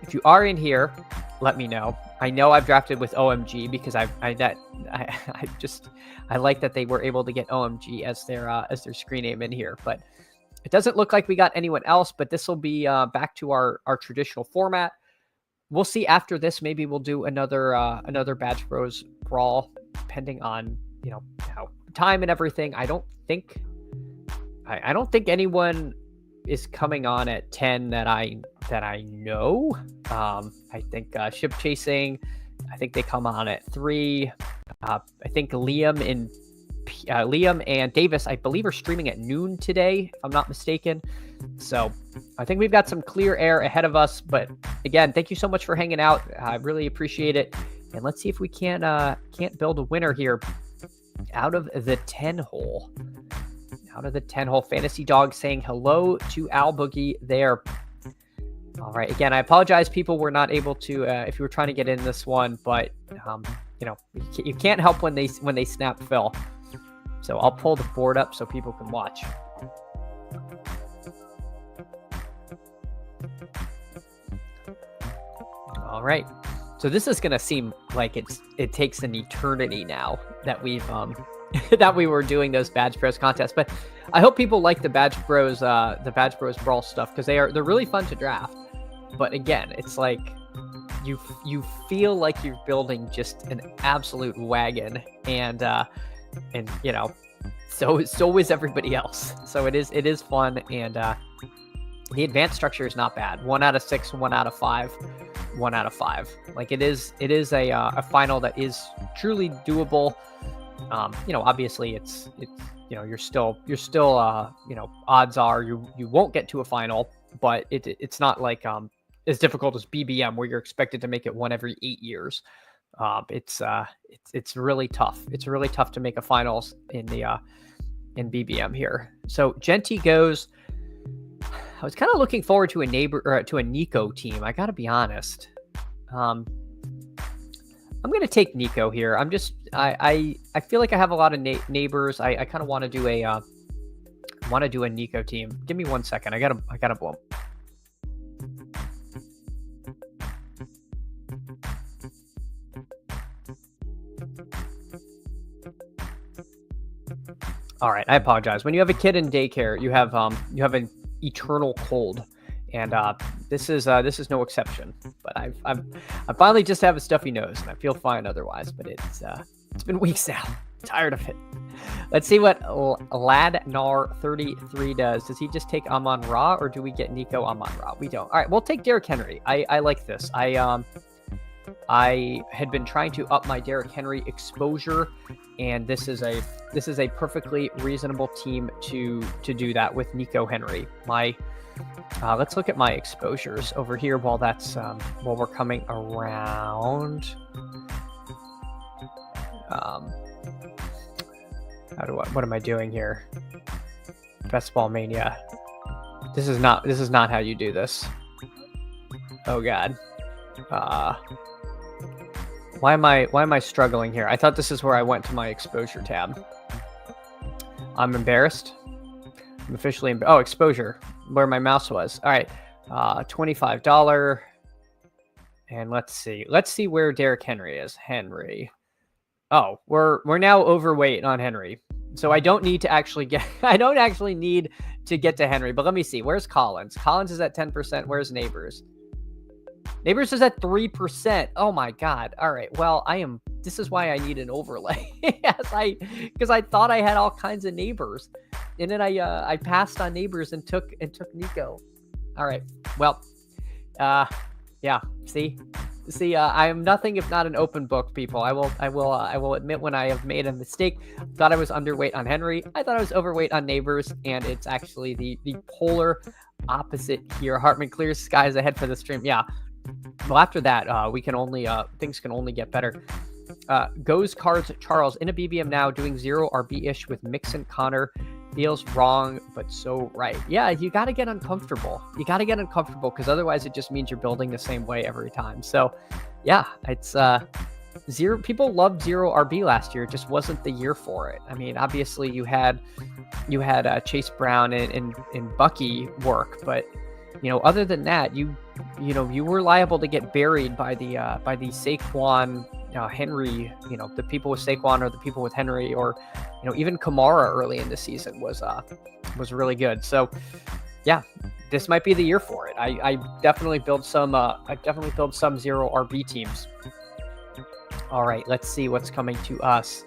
[SPEAKER 1] If you are in here, let me know. I know I've drafted with OMG because I like that they were able to get OMG as their screen name in here, but it doesn't look like we got anyone else. But this will be back to our traditional format. We'll see after this. Maybe we'll do another Badge Bros brawl, depending on how time and everything. I don't think anyone is coming on at 10 that I know. I think Ship Chasing, I think they come on at 3. I think Liam and Davis, I believe, are streaming at noon today, if I'm not mistaken. So I think we've got some clear air ahead of us. But again, thank you so much for hanging out. I really appreciate it. And let's see if we can't build a winner here out of the 10 hole. Out of the 10 hole. Fantasy Dog saying hello to Al Boogie there. All right. Again, I apologize. People were not able to, if you were trying to get in this one, but you can't help when they snap fill. So I'll pull the board up so people can watch. All right. So this is going to seem like it takes an eternity now that we've that we were doing those Badge Bros contests, but I hope people like the Badge Bros Brawl stuff, because they're really fun to draft. But again, it's like you feel like you're building just an absolute wagon, and so is everybody else. So it is fun, and the advanced structure is not bad. 1 out of 6, 1 out of 5, 1 out of 5. Like it is a final that is truly doable. Obviously it's you're still odds are you won't get to a final, but it's not like as difficult as BBM, where you're expected to make it one every 8 years. It's really tough. It's really tough to make a finals in BBM here. So Genty goes. I was kind of looking forward to a Nico team. I got to be honest. I'm going to take Nico here. I feel like I have a lot of neighbors. I kind of want to do a Nico team. Give me 1 second. I gotta blow. All right, I apologize. When you have a kid in daycare, you have an eternal cold, and this is no exception. But I finally just have a stuffy nose, and I feel fine otherwise. But it's been weeks now. I'm tired of it. Let's see what Ladnar33 does. Does he just take Amon Ra, or do we get Nico Amon Ra? We don't. All right, we'll take Derrick Henry. I like this. I had been trying to up my Derrick Henry exposure, and this is a perfectly reasonable team to do that with Nico Henry. Let's look at my exposures over here while we're coming around. What am I doing here? Best Ball Mania. This is not how you do this. Oh God. Why am I struggling here? I thought this is where I went to my exposure tab. I'm embarrassed. I'm officially exposure, where my mouse was. All right, $25. And let's see where Derrick Henry is. Henry. Oh, we're now overweight on Henry, so I don't need to actually get. I don't actually need to get to Henry. But let me see. Where's Collins? Collins is at 10%. Where's Neighbors? Neighbors is at 3%. Oh my God. All right. Well, this is why I need an overlay. Because I thought I had all kinds of Neighbors. And then I passed on Neighbors and took Nico. All right. Well, yeah. See, I am nothing if not an open book, people. I will admit when I have made a mistake. Thought I was underweight on Henry. I thought I was overweight on Neighbors, and it's actually the polar opposite here. Hartman clears skies ahead for the stream. Yeah. Well, after that, things can only get better. Goes Cards Charles in a BBM now, doing 0 RB-ish with Mixon Connor. Feels wrong, but so right. Yeah, you got to get uncomfortable. Because otherwise it just means you're building the same way every time. So, yeah, it's zero. People loved 0 RB last year. It just wasn't the year for it. I mean, obviously you had Chase Brown and Bucky work, but other than that, you were liable to get buried by the Saquon, Henry, the people with Saquon or the people with Henry, or even Kamara early in the season was really good. So yeah, this might be the year for it. I definitely build some 0 RB teams. All right, let's see what's coming to us.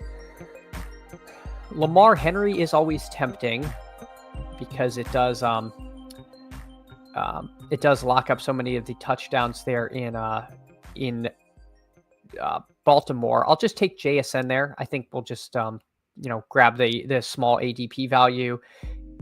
[SPEAKER 1] Lamar Henry is always tempting because it does lock up so many of the touchdowns there in Baltimore. I'll just take JSN there. I think we'll just grab the small ADP value,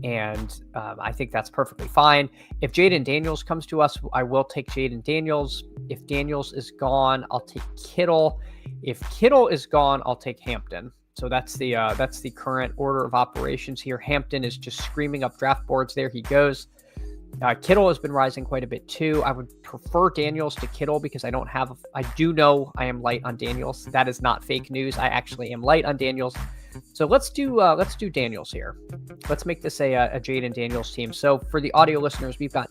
[SPEAKER 1] and I think that's perfectly fine. If Jaden Daniels comes to us, I will take Jaden Daniels. If Daniels is gone, I'll take Kittle. If Kittle is gone, I'll take Hampton. So that's the current order of operations here. Hampton is just screaming up draft boards. There he goes. Kittle has been rising quite a bit too. I would prefer Daniels to Kittle because I do know I am light on Daniels. That is not fake news. I actually am light on Daniels. So let's do Daniels here. Let's make this a Jaden Daniels team. So for the audio listeners, we've got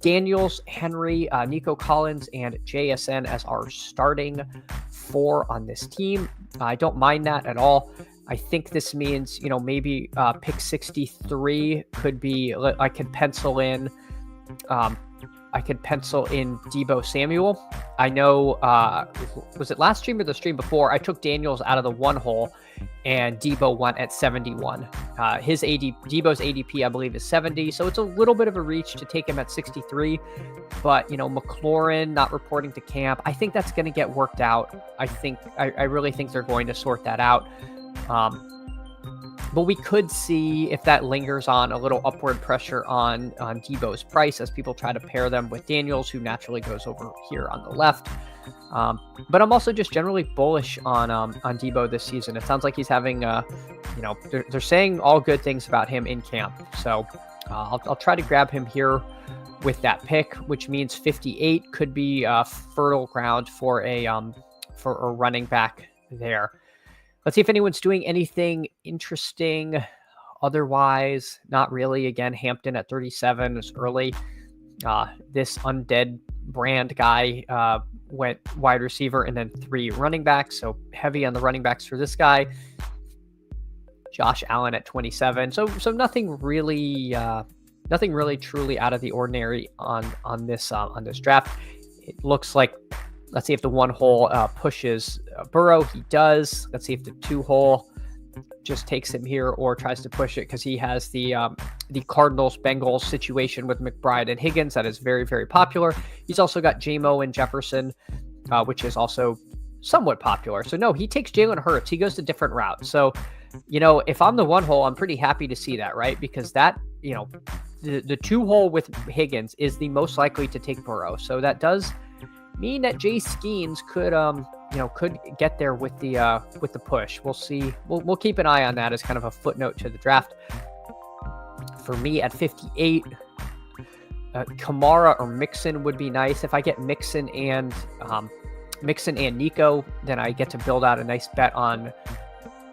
[SPEAKER 1] Daniels, Henry, Nico Collins, and JSN as our starting 4 on this team. I don't mind that at all. I think this means, maybe pick 63 could be, I could pencil in Deebo Samuel. I know, was it last stream or the stream before? I took Daniels out of the 1 hole and Deebo went at 71. Deebo's ADP, I believe, is 70. So it's a little bit of a reach to take him at 63, but McLaurin not reporting to camp. I think that's going to get worked out. I really think they're going to sort that out. But we could see if that lingers on a little upward pressure on Deebo's price as people try to pair them with Daniels, who naturally goes over here on the left. But I'm also just generally bullish on Deebo this season. It sounds like he's having, they're saying all good things about him in camp. So I'll try to grab him here with that pick, which means 58 could be fertile ground for a running back there. Let's see if anyone's doing anything interesting. Otherwise, not really. Again, Hampton at 37 is early. This undead brand guy went wide receiver and then 3 running backs. So heavy on the running backs for this guy. Josh Allen at 27. So nothing really truly out of the ordinary on this draft. It looks like, let's see if the 1 hole pushes Burrow. He does. Let's see if the 2 hole just takes him here or tries to push it, because he has the Cardinals-Bengals situation with McBride and Higgins that is very, very popular. He's also got J-Mo and Jefferson, which is also somewhat popular. So no, he takes Jalen Hurts. He goes a different route. So, if I'm the 1 hole, I'm pretty happy to see that, right? Because that, the 2 hole with Higgins is the most likely to take Burrow. So that does mean that Jay Skeens could get there with the push. We'll see. We'll keep an eye on that as kind of a footnote to the draft. For me at 58, Kamara or Mixon would be nice. If I get Mixon and Nico, then I get to build out a nice bet on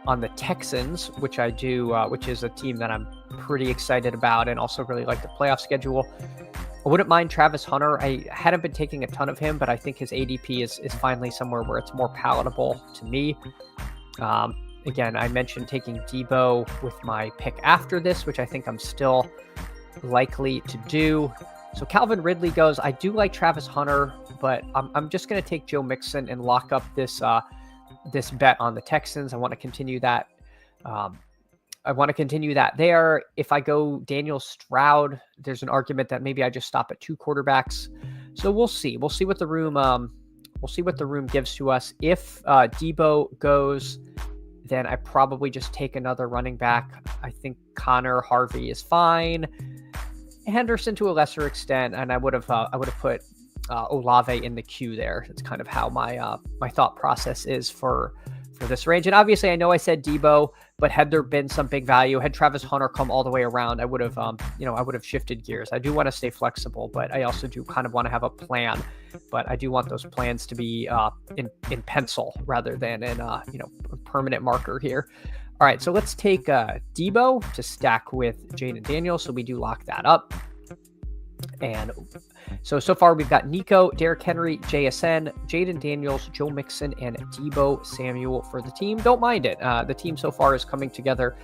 [SPEAKER 1] the Texans, which I do, which is a team that I'm pretty excited about and also really like the playoff schedule. I wouldn't mind Travis Hunter. I hadn't been taking a ton of him, but I think his ADP is finally somewhere where it's more palatable to me. Again, I mentioned taking Deebo with my pick after this, which I think I'm still likely to do. So Calvin Ridley goes. I do like Travis Hunter, but I'm just going to take Joe Mixon and lock up this bet on the Texans. I want to continue that. There. If I go Daniel Stroud, there's an argument that maybe I just stop at 2 quarterbacks. So we'll see. We'll see what the room gives to us. If Debo goes, then I probably just take another running back. I think Connor Harvey is fine. Henderson to a lesser extent, and I would have put Olave in the queue there. That's kind of how my thought process is for this range. And obviously, I know I said Debo, but had there been some big value, had Travis Hunter come all the way around, I would have shifted gears. I do want to stay flexible, but I also do kind of want to have a plan. But I do want those plans to be in pencil rather than in a permanent marker here. All right, so let's take Debo to stack with Jaden Daniels. So we do lock that up. And so far we've got Nico, Derrick Henry, JSN, Jaden Daniels, Joe Mixon, and Debo Samuel for the team. Don't mind it. The team so far is coming together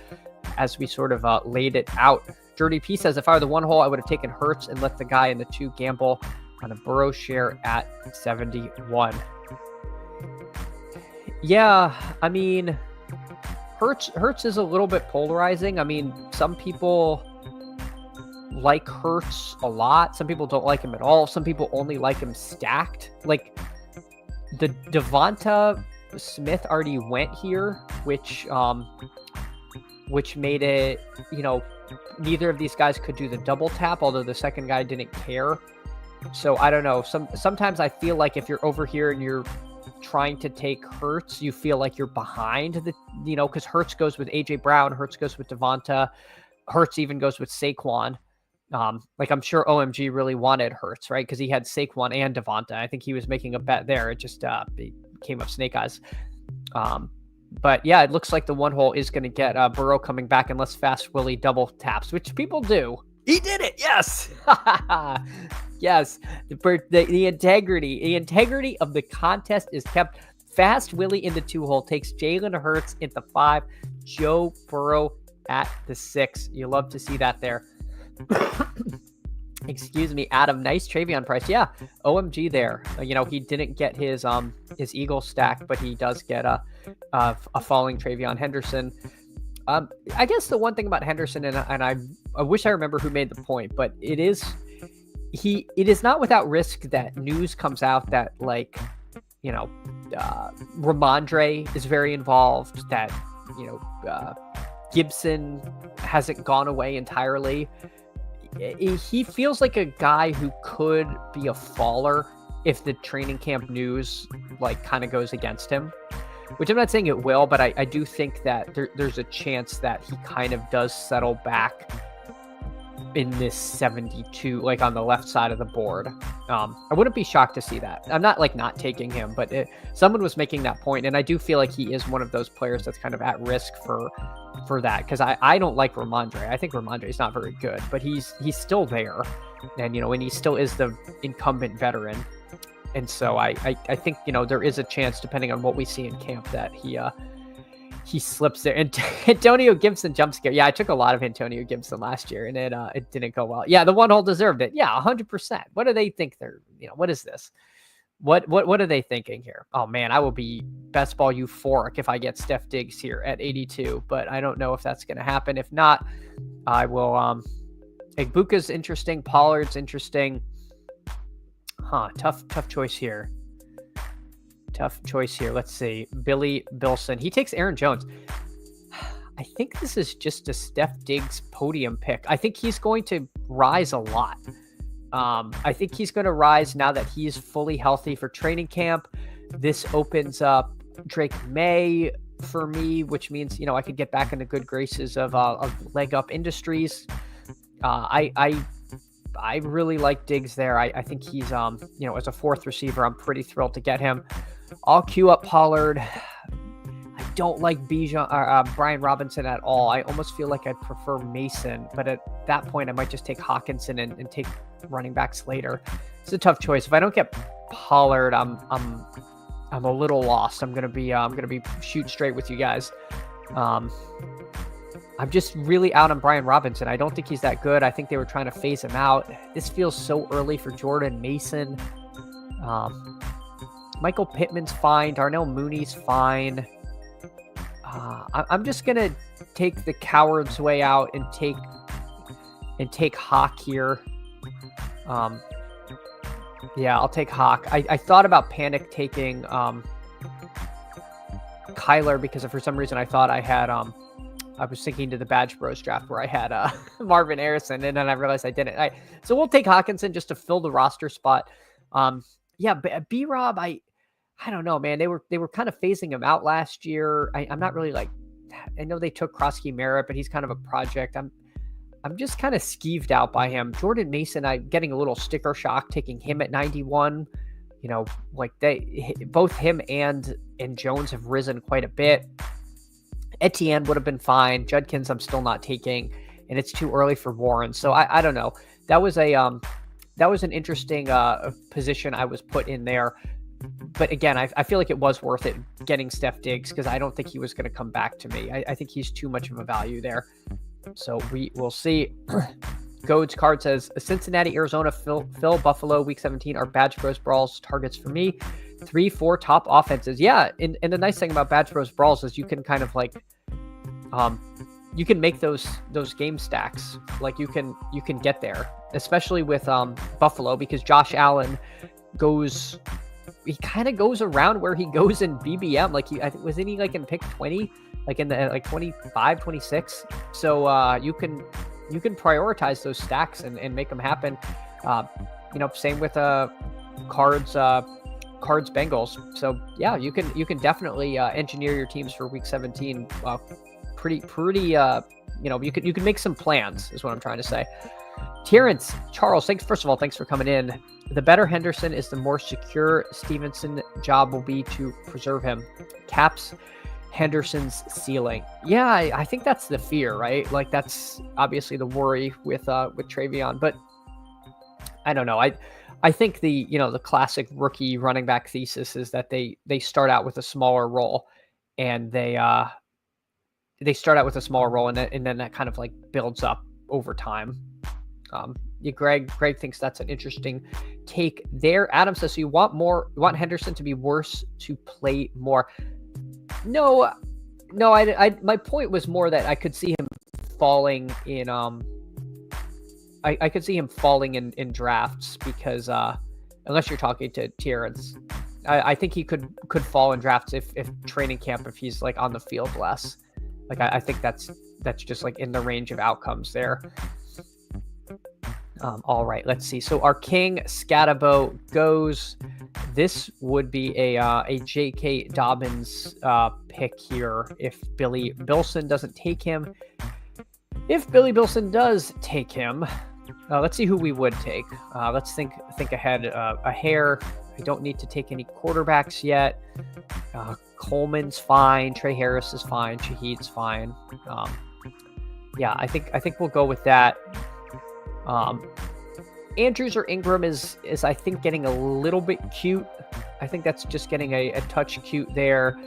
[SPEAKER 1] as we sort of laid it out. Dirty P says, if I were the one hole, I would have taken Hurts and let the guy in the 2 gamble on a Burrow share at 71. Yeah, I mean, Hurts is a little bit polarizing. I mean, some people like Hurts a lot. Some people don't like him at all. Some people only like him stacked. Like the Devonta Smith already went here, which made it, neither of these guys could do the double tap, although the second guy didn't care. So I don't know. Sometimes I feel like if you're over here and you're trying to take Hurts, you feel like you're behind because Hurts goes with AJ Brown, Hurts goes with Devonta, Hurts even goes with Saquon. I'm sure OMG really wanted Hurts, right? Because he had Saquon and Devonta. I think he was making a bet there. It just came up snake eyes. But yeah, it looks like the one hole is going to get Burrow coming back unless Fast Willie double taps, which people do. He did it. Yes. Yes. The integrity of the contest is kept. Fast Willie in the 2 hole takes Jalen Hurts in the 5, Joe Burrow at the 6. You love to see that there. Excuse me, Adam. Nice Travion price. Yeah, OMG there. He didn't get his Eagle stack, but he does get a falling Travion Henderson. I guess the one thing about Henderson, and I wish I remember who made the point, but it is not without risk that news comes out that Ramondre is very involved, that Gibson hasn't gone away entirely. He feels like a guy who could be a faller if the training camp news kind of goes against him, which I'm not saying it will, but I do think that there's a chance that he kind of does settle back in this 72, on the left side of the board. I wouldn't be shocked to see that. I'm not not taking him, but someone was making that point, and I do feel like he is one of those players that's kind of at risk for that, because I don't like Ramondre. I think Ramondre is not very good, but he's still there, and and he still is the incumbent veteran, and so I think there is a chance, depending on what we see in camp, that he slips there. And Antonio Gibson jump scare. Yeah, I took a lot of Antonio Gibson last year, and it didn't go well. Yeah, the one hole deserved it. Yeah, 100%. What do they think they're? What is this? What are they thinking here? Oh man, I will be best ball euphoric if I get Steph Diggs here at 82, but I don't know if that's going to happen. If not, I will. Igbuka's interesting. Pollard's interesting. Tough choice here. Let's see. Billy Bilson. He takes Aaron Jones. I think this is just a Steph Diggs podium pick. I think he's going to rise a lot. I think he's going to rise now that he's fully healthy for training camp. This opens up Drake May for me, which means, I could get back in the good graces of Leg Up Industries. I really like Diggs there. I think he's, as a 4th receiver, I'm pretty thrilled to get him. I'll queue up Pollard. I don't like Brian Robinson at all. I almost feel like I'd prefer Mason, but at that point, I might just take Hawkinson and take running backs later. It's a tough choice. If I don't get Pollard, I'm a little lost. I'm gonna be shoot straight with you guys. I'm just really out on Brian Robinson. I don't think he's that good. I think they were trying to phase him out. This feels so early for Jordan Mason. Michael Pittman's fine. Darnell Mooney's fine. I'm just gonna take the coward's way out and take Hawk here. Yeah, I'll take Hawk. I thought about panic taking Kyler because for some reason I thought I had I was thinking to the Badge Bros draft where I had Marvin Harrison, and then I realized I didn't. So we'll take Hawkinson just to fill the roster spot. Yeah, B-Rob, I don't know, man. They were kind of phasing him out last year. I'm not really like, I know they took Krosky Merritt, but he's kind of a project. I'm just kind of skeeved out by him. Jordan Mason, I'm getting a little sticker shock taking him at 91. You know, like both him and Jones have risen quite a bit. Etienne would have been fine. Judkins, I'm still not taking, and it's too early for Warren. So I don't know. That was an interesting position I was put in there. But again, I feel like it was worth it getting Steph Diggs because I don't think he was going to come back to me. I think he's too much of a value there. So we will see. Goad's card says Cincinnati, Arizona, Phil, Buffalo, Week 17 are Badge Bros Brawls targets for me. 3-4 top offenses. Yeah, and the nice thing about Badge Bros Brawls is you can kind of like, you can make those game stacks. Like you can get there, especially with Buffalo because Josh Allen he kind of goes around where he goes in BBM. Like wasn't he like in pick 20, like in the like 25, 26. So you can prioritize those stacks and make them happen. Same with Cards Bengals. So yeah, you can definitely engineer your teams for Week 17. Pretty. You can make some plans. Is what I'm trying to say. Terrence Charles, first of all, thanks for coming in. The better Henderson is the more secure Stevenson job will be to preserve him. Caps Henderson's ceiling. Yeah, I think that's the fear, right? Like that's obviously the worry with Travion, but I don't know. I think the classic rookie running back thesis is that they start out with a smaller role and they start out with a smaller role and then that kind of like builds up over time. Greg thinks that's an interesting take there. Adam says, so you want Henderson to be worse to play more? No, my point was more that I could see him falling in, I could see him falling in drafts because, unless you're talking to Terrence, I think he could fall in drafts if training camp, if he's like on the field less. Like, I think that's just like in the range of outcomes there. All right, let's see. So our King Scatabo goes. This would be a J.K. Dobbins pick here if Billy Bilson doesn't take him. If Billy Bilson does take him, let's see who we would take. Let's think ahead. A hair. I don't need to take any quarterbacks yet. Coleman's fine. Trey Harris is fine. Shaheed's fine. Yeah, I think we'll go with that. Andrews or Ingram is I think getting a little bit cute. I think that's just getting a touch cute there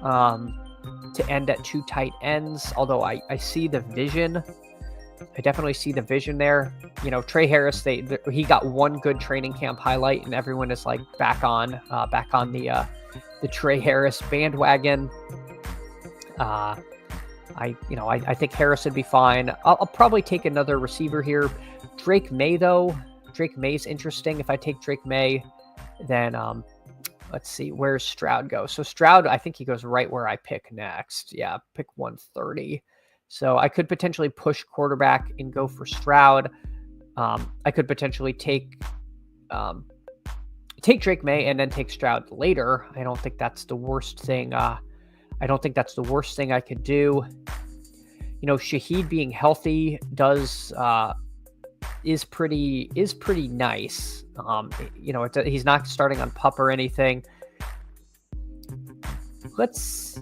[SPEAKER 1] to end at two tight ends. Although I see the vision. I definitely see the vision there. Trey Harris, he got one good training camp highlight and everyone is like back on the Trey Harris bandwagon. I think Harris would be fine. I'll probably take another receiver here. Drake May, though. Drake May's interesting. If I take Drake May, then let's see, where's Stroud go? So Stroud, I think he goes right where I pick next. Yeah, pick 130. So I could potentially push quarterback and go for Stroud. I could potentially take Drake May and then take Stroud later. I don't think that's the worst thing. I could do. Shaheed being healthy is pretty nice. He's not starting on PUP or anything. Let's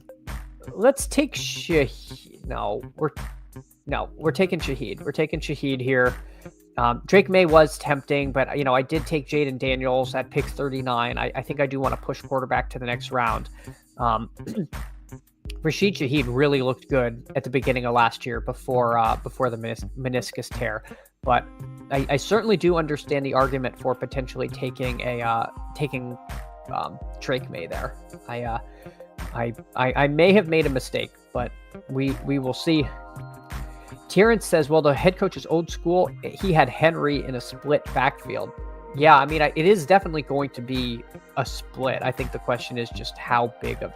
[SPEAKER 1] take Shaheed. We're taking Shaheed. We're taking Shaheed here. Drake May was tempting, but I did take Jaden Daniels at pick 39. I think I do want to push quarterback to the next round. Rashid Shaheed really looked good at the beginning of last year before the meniscus tear, but I certainly do understand the argument for potentially taking Drake May there. I may have made a mistake, but we will see. Terrence says, well, the head coach is old school. He had Henry in a split backfield. Yeah, I mean, it is definitely going to be a split. I think the question is just how big of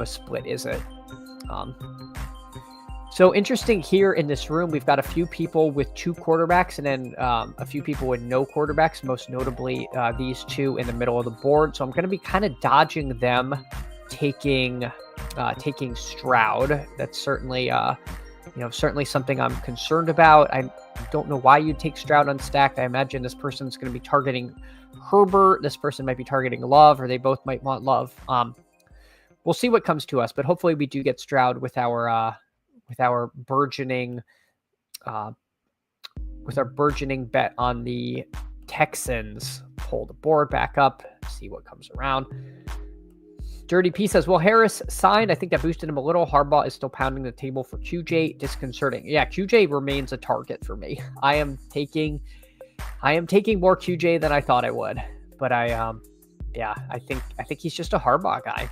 [SPEAKER 1] a split is it? So interesting here in this room, we've got a few people with 2 quarterbacks and then a few people with no quarterbacks, most notably these 2 in the middle of the board. So I'm going to be kind of dodging them taking Stroud. That's certainly certainly something I'm concerned about. I don't know why you'd take Stroud unstacked. I imagine this person's going to be targeting Herbert. This person might be targeting Love, or they both might want Love. We'll see what comes to us, but hopefully we do get Stroud with our burgeoning bet on the Texans. Pull the board back up, see what comes around. Dirty P says, well, Harris signed. I think that boosted him a little. Harbaugh is still pounding the table for QJ. Disconcerting. Yeah, QJ remains a target for me. I am taking more QJ than I thought I would, but I think he's just a Harbaugh guy.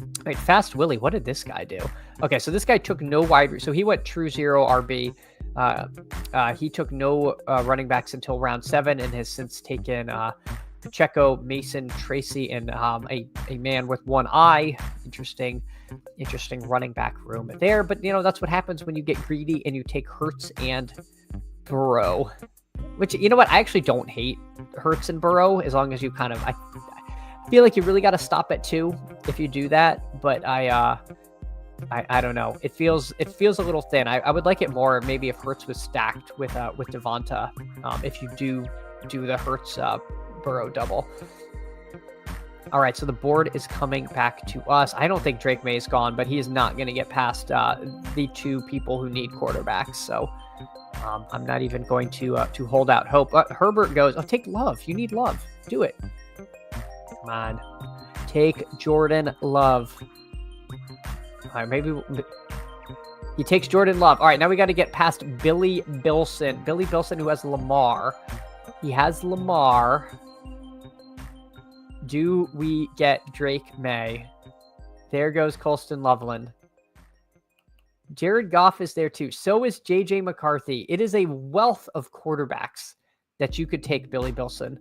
[SPEAKER 1] All right, Fast Willie, what did this guy do? Okay, so this guy took no so he went true 0 RB. He took no running backs until round 7 and has since taken Pacheco, Mason, Tracy, and a man with one eye. Interesting running back room there. But, that's what happens when you get greedy and you take Hurts and Burrow. Which, you know what? I actually don't hate Hurts and Burrow as long as you kind of... I feel like you really got to stop at 2 if you do that. But I don't know. It feels a little thin. I would like it more maybe if Hurts was stacked with Devonta. If you do the Hurts Burrow double. All right, so the board is coming back to us. I don't think Drake May is gone, but he is not going to get past the 2 people who need quarterbacks. So I'm not even going to hold out hope. Herbert goes, take Love. You need Love. Do it. Come on. Take Jordan Love. All right, maybe he takes Jordan Love. All right, now we got to get past Billy Bilson. Billy Bilson, who has Lamar. He has Lamar. Do we get Drake May? There goes Colston Loveland. Jared Goff is there too. So is JJ McCarthy. It is a wealth of quarterbacks that you could take, Billy Bilson.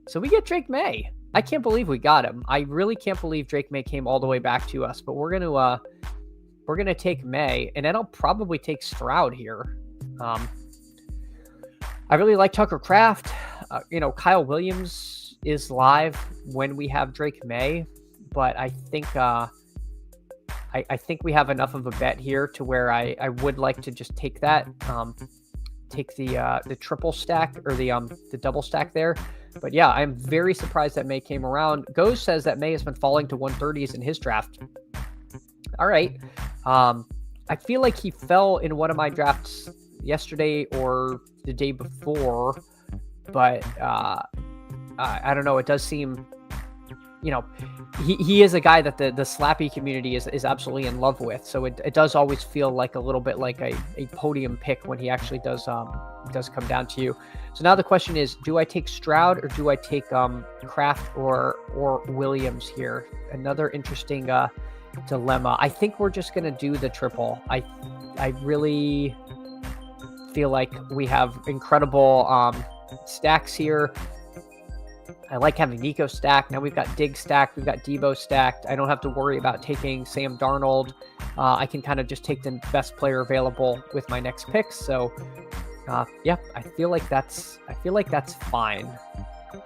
[SPEAKER 1] So we get Drake May. I can't believe we got him. I really can't believe Drake May came all the way back to us, but we're gonna take May, and then I'll probably take Stroud here. I really like Tucker Kraft. Kyle Williams is live when we have Drake May, but I think I think we have enough of a bet here to where I would like to just take that, take the triple stack or the double stack there. But yeah, I'm very surprised that May came around. Goes says that May has been falling to 130s in his draft. All right. I feel like he fell in one of my drafts yesterday or the day before, but I don't know. It does seem, he is a guy that the Slappy community is absolutely in love with. So it does always feel like a little bit like a podium pick when he actually does come down to you. So now the question is, do I take Stroud or do I take Kraft or Williams here? Another interesting dilemma. I think we're just going to do the triple. I really feel like we have incredible stacks here. I like having Nico stacked. Now we've got Diggs stacked. We've got Debo stacked. I don't have to worry about taking Sam Darnold. I can kind of just take the best player available with my next picks. So, yeah, I feel like that's fine.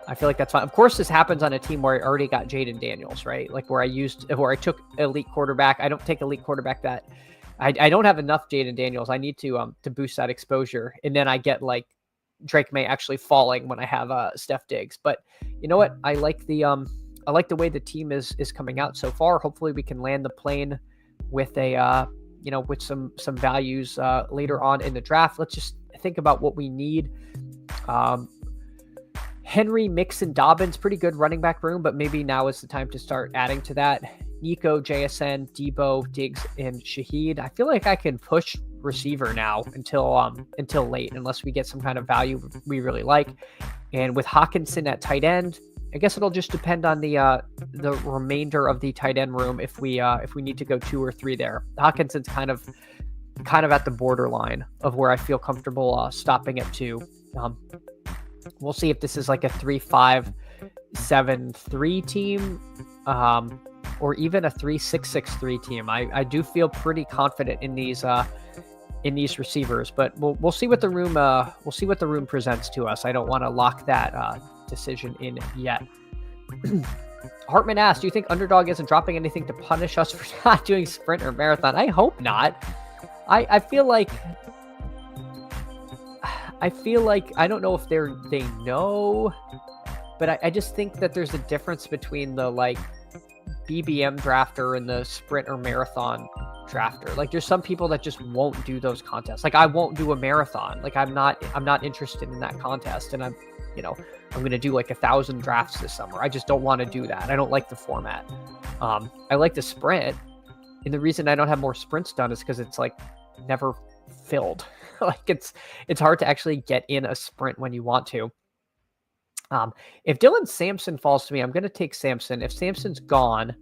[SPEAKER 1] Of course, this happens on a team where I already got Jaden Daniels, right? Like where I took elite quarterback. I don't take elite quarterback that I don't have enough Jaden Daniels. I need to boost that exposure, and then I get like Drake May actually falling when I have Steph Diggs. But you know what? I like the way the team is coming out so far. Hopefully we can land the plane with with some values later on in the draft. Let's just think about what we need. Henry, Mixon, Dobbins, pretty good running back room, but maybe now is the time to start adding to that. Nico, JSN, Debo, Diggs, and Shaheed. I feel like I can push receiver now until late, unless we get some kind of value we really like. And with Hawkinson at tight end, I guess it'll just depend on the remainder of the tight end room if we need to go 2 or 3 there. Hawkinson's kind of at the borderline of where I feel comfortable stopping at 2. We'll see if this is like a 3-5-7-3 team, or even a 3-6-6-3 team. I do feel pretty confident in these receivers, but we'll see what the room presents to us. I don't want to lock that decision in yet. Hartman asked, do you think Underdog isn't dropping anything to punish us for not doing sprint or marathon? I hope not. I feel like I don't know if they know, but I just think that there's a difference between the like BBM drafter and the sprint or marathon drafter. Like there's some people that just won't do those contests. Like I won't do a marathon. Like I'm not interested in that contest, and I'm going to do like 1,000 drafts this summer. I just don't want to do that. I don't like the format. I like the sprint, and the reason I don't have more sprints done is because it's like never filled. Like it's hard to actually get in a sprint when you want to. If Dylan Sampson falls to me, I'm going to take Sampson. If Sampson's gone,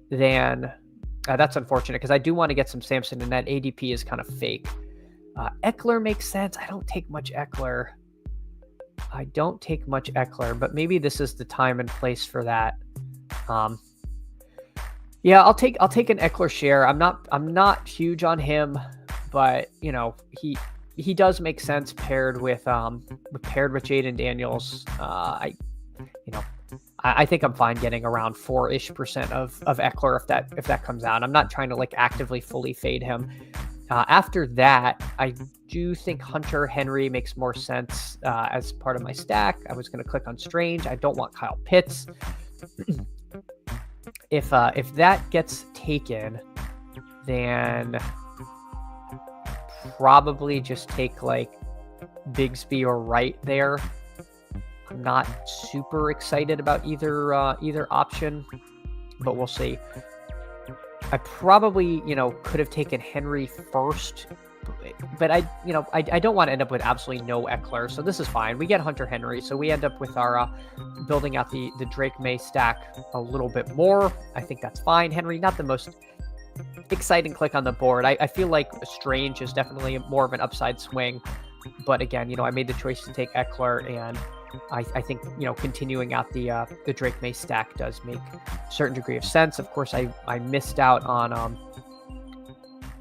[SPEAKER 1] then that's unfortunate because I do want to get some Sampson, and that ADP is kind of fake. Eckler makes sense. I don't take much Eckler, but maybe this is the time and place for that. Yeah, I'll take an Eckler share. I'm not huge on him, but he does make sense paired with Jaden Daniels. I think I'm fine getting around 4-ish% of Eckler if that comes out. I'm not trying to like actively fully fade him. After that, I do think Hunter Henry makes more sense as part of my stack. I was going to click on Strange. I don't want Kyle Pitts. If that gets taken, then probably just take like Bigsby or Wright there. I'm not super excited about either option, but we'll see. I probably, could have taken Henry first, but I don't want to end up with absolutely no Eckler. So this is fine. We get Hunter Henry. So we end up with our building out the Drake May stack a little bit more. I think that's fine. Henry, not the most exciting click on the board. I feel like Strange is definitely more of an upside swing. But again, I made the choice to take Eckler, and I think, continuing out the Drake May stack does make a certain degree of sense. Of course, I missed out on,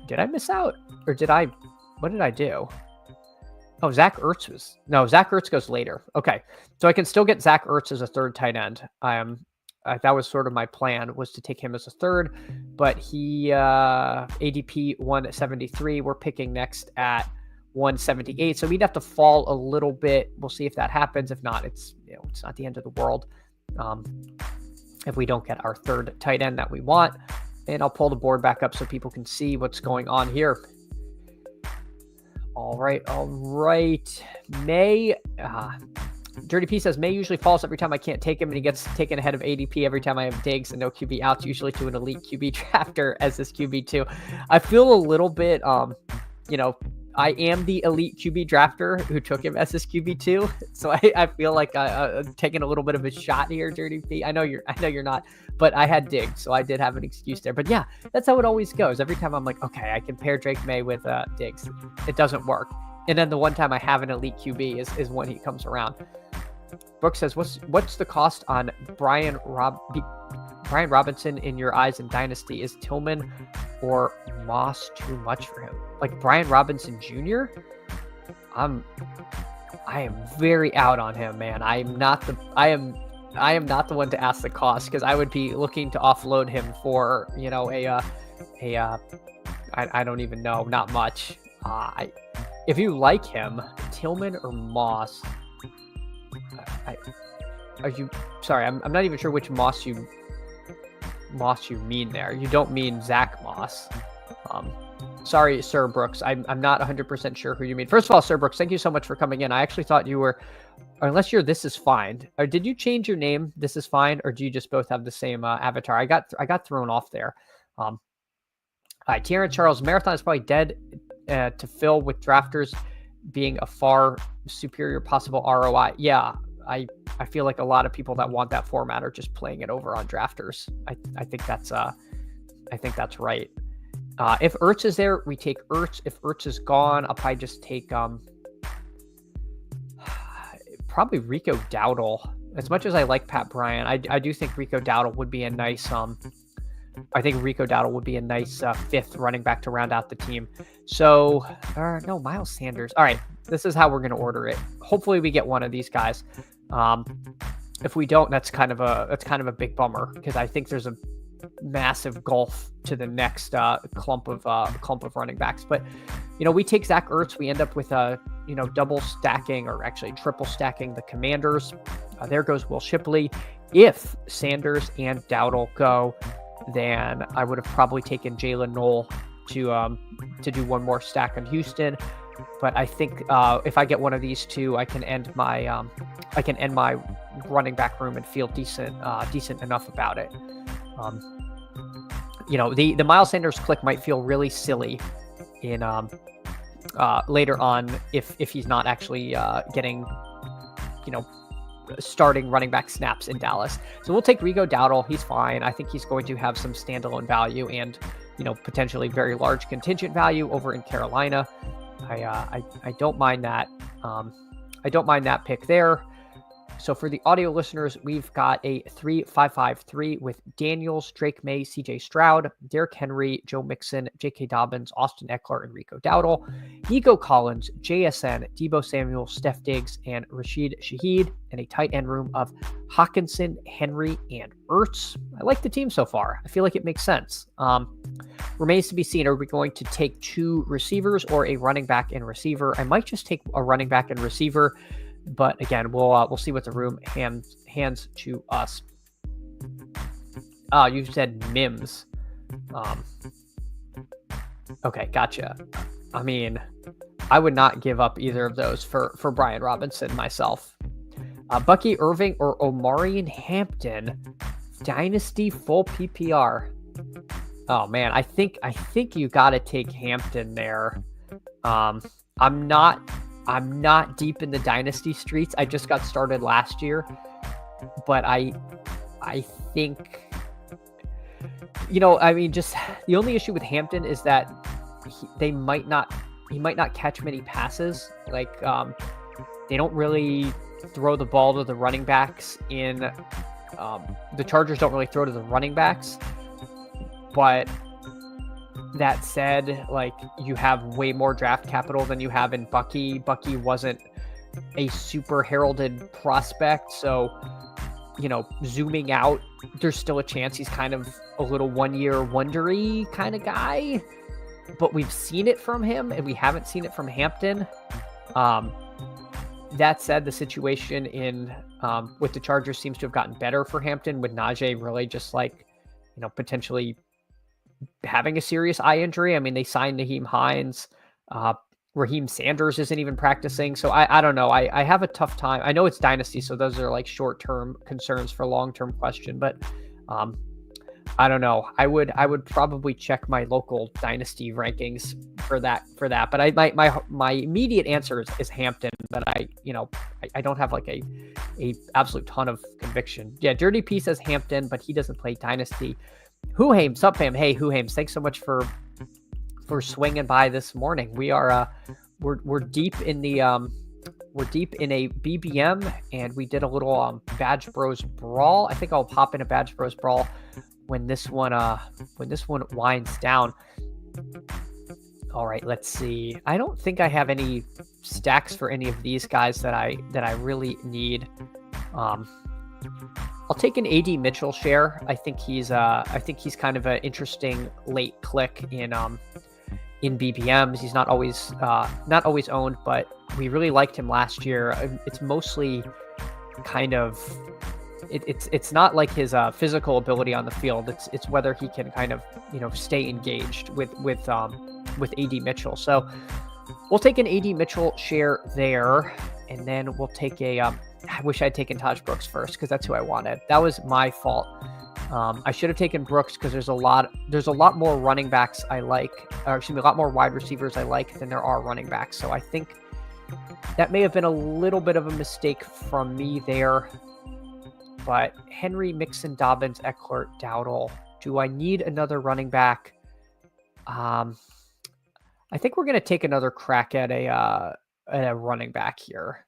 [SPEAKER 1] did I miss out? Or what did I do? Oh, Zach Ertz goes later. Okay. So I can still get Zach Ertz as a third tight end. That was sort of my plan, was to take him as a third, but he, ADP 173, we're picking next at 178. So we'd have to fall a little bit. We'll see if that happens. If not, it's not the end of the world. If we don't get our third tight end that we want, and I'll pull the board back up so people can see what's going on here. All right. May, Dirty P says, May usually falls every time I can't take him, and he gets taken ahead of ADP every time I have Diggs and no QB outs, usually to an elite QB drafter as this QB2. I feel a little bit, I am the elite QB drafter who took him as his QB2, so I feel like I'm taking a little bit of a shot here, Dirty P. I know you're not, but I had Diggs, so I did have an excuse there. But yeah, that's how it always goes. Every time I'm like, okay, I can pair Drake May with Diggs, it doesn't work. And then the one time I have an elite QB is when he comes around. Brooke says, what's the cost on Brian Robinson in your eyes in Dynasty? Is Tillman or Moss too much for him? Like Brian Robinson Jr.? I am very out on him, man. I am not the one to ask the cost, because I would be looking to offload him for, I don't even know, not much. If you like him, Tillman or Moss, I'm not even sure which Moss you mean there. You don't mean Zach Moss. Sorry, Sir Brooks. I'm not 100% sure who you mean. First of all, Sir Brooks, thank you so much for coming in. I actually thought you were or unless you're This Is Fine. Or did you change your name, This Is Fine, or do you just both have the same avatar? I got thrown off there. All right, Terrence Charles, Marathon is probably dead to fill with drafters being a far superior possible ROI. Yeah, I feel like a lot of people that want that format are just playing it over on drafters. I think that's right. If Ertz is there, we take Ertz. If Ertz is gone, I'll probably just take probably Rico Dowdle. As much as I like Pat Bryant, I do think Rico Dowdle would be a nice fifth running back to round out the team. So, no, Miles Sanders. All right, this is how we're going to order it. Hopefully, we get one of these guys. If we don't, that's kind of a big bummer, because I think there's a massive gulf to the next clump of running backs. But we take Zach Ertz. We end up with double stacking, or actually triple stacking, the Commanders. There goes Will Shipley. If Sanders and Dowdle go, then I would have probably taken Jalen Noel to do one more stack on Houston. But I think if I get one of these two, I can end my running back room and feel decent enough about it. The Miles Sanders click might feel really silly in later on if he's not actually getting starting running back snaps in Dallas. So we'll take Rico Dowdle. He's fine. I think he's going to have some standalone value and potentially very large contingent value over in Carolina. I don't mind that. I don't mind that pick there. So for the audio listeners, we've got a 3-5-5-3 with Daniels, Drake May, CJ Stroud, Derrick Henry, Joe Mixon, J.K. Dobbins, Austin Eckler, and Rico Dowdle, Nico Collins, JSN, Deebo Samuel, Steph Diggs, and Rashid Shaheed, and a tight end room of Hawkinson, Henry, and Ertz. I like the team so far. I feel like it makes sense. Remains to be seen. Are we going to take two receivers or a running back and receiver? I might just take a running back and receiver. But again, we'll see what the room hands to us. You said Mims. Okay, gotcha. I mean, I would not give up either of those for Brian Robinson myself. Bucky Irving or Omarion Hampton, Dynasty full PPR. Oh man, I think you got to take Hampton there. I'm not deep in the dynasty streets. I just got started last year, but I think, just the only issue with Hampton is that he might not catch many passes. Like, they don't really throw the ball to the running backs the Chargers don't really throw to the running backs, but that said, like, you have way more draft capital than you have in Bucky. Bucky wasn't a super heralded prospect, so zooming out, there's still a chance he's kind of a little one-year wondery kind of guy. But we've seen it from him, and we haven't seen it from Hampton. That said, the situation with the Chargers seems to have gotten better for Hampton, with Najee really just potentially having a serious eye injury. I mean, they signed Naheem Hines. Raheem Sanders isn't even practicing. So I don't know. I have a tough time. I know it's dynasty, so those are like short-term concerns for long-term question, but I don't know. I would probably check my local dynasty rankings for that. But my immediate answer is Hampton, but I don't have like a absolute ton of conviction. Yeah, Dirty P says Hampton, but he doesn't play dynasty. Huhaim, sup fam? Hey Huhaim, thanks so much for swinging by this morning. We are we're deep in a BBM, and we did a little Badge Bros Brawl. I think I'll hop in a Badge Bros Brawl when this one winds down. All right, let's see. I don't think I have any stacks for any of these guys that I really need. I'll take an AD Mitchell share. I think he's kind of an interesting late click in BBMs. He's not always owned, but we really liked him last year. It's mostly kind of it's not like his physical ability on the field. It's whether he can kind of stay engaged with AD Mitchell. So we'll take an AD Mitchell share there, and then we'll take a I wish I'd taken Taj Brooks first because that's who I wanted. That was my fault. I should have taken Brooks because there's a lot more running backs I like, or excuse me, a lot more wide receivers I like than there are running backs. So I think that may have been a little bit of a mistake from me there. But Henry, Mixon, Dobbins, Eckler, Dowdle. Do I need another running back? I think we're going to take another crack at a running back here.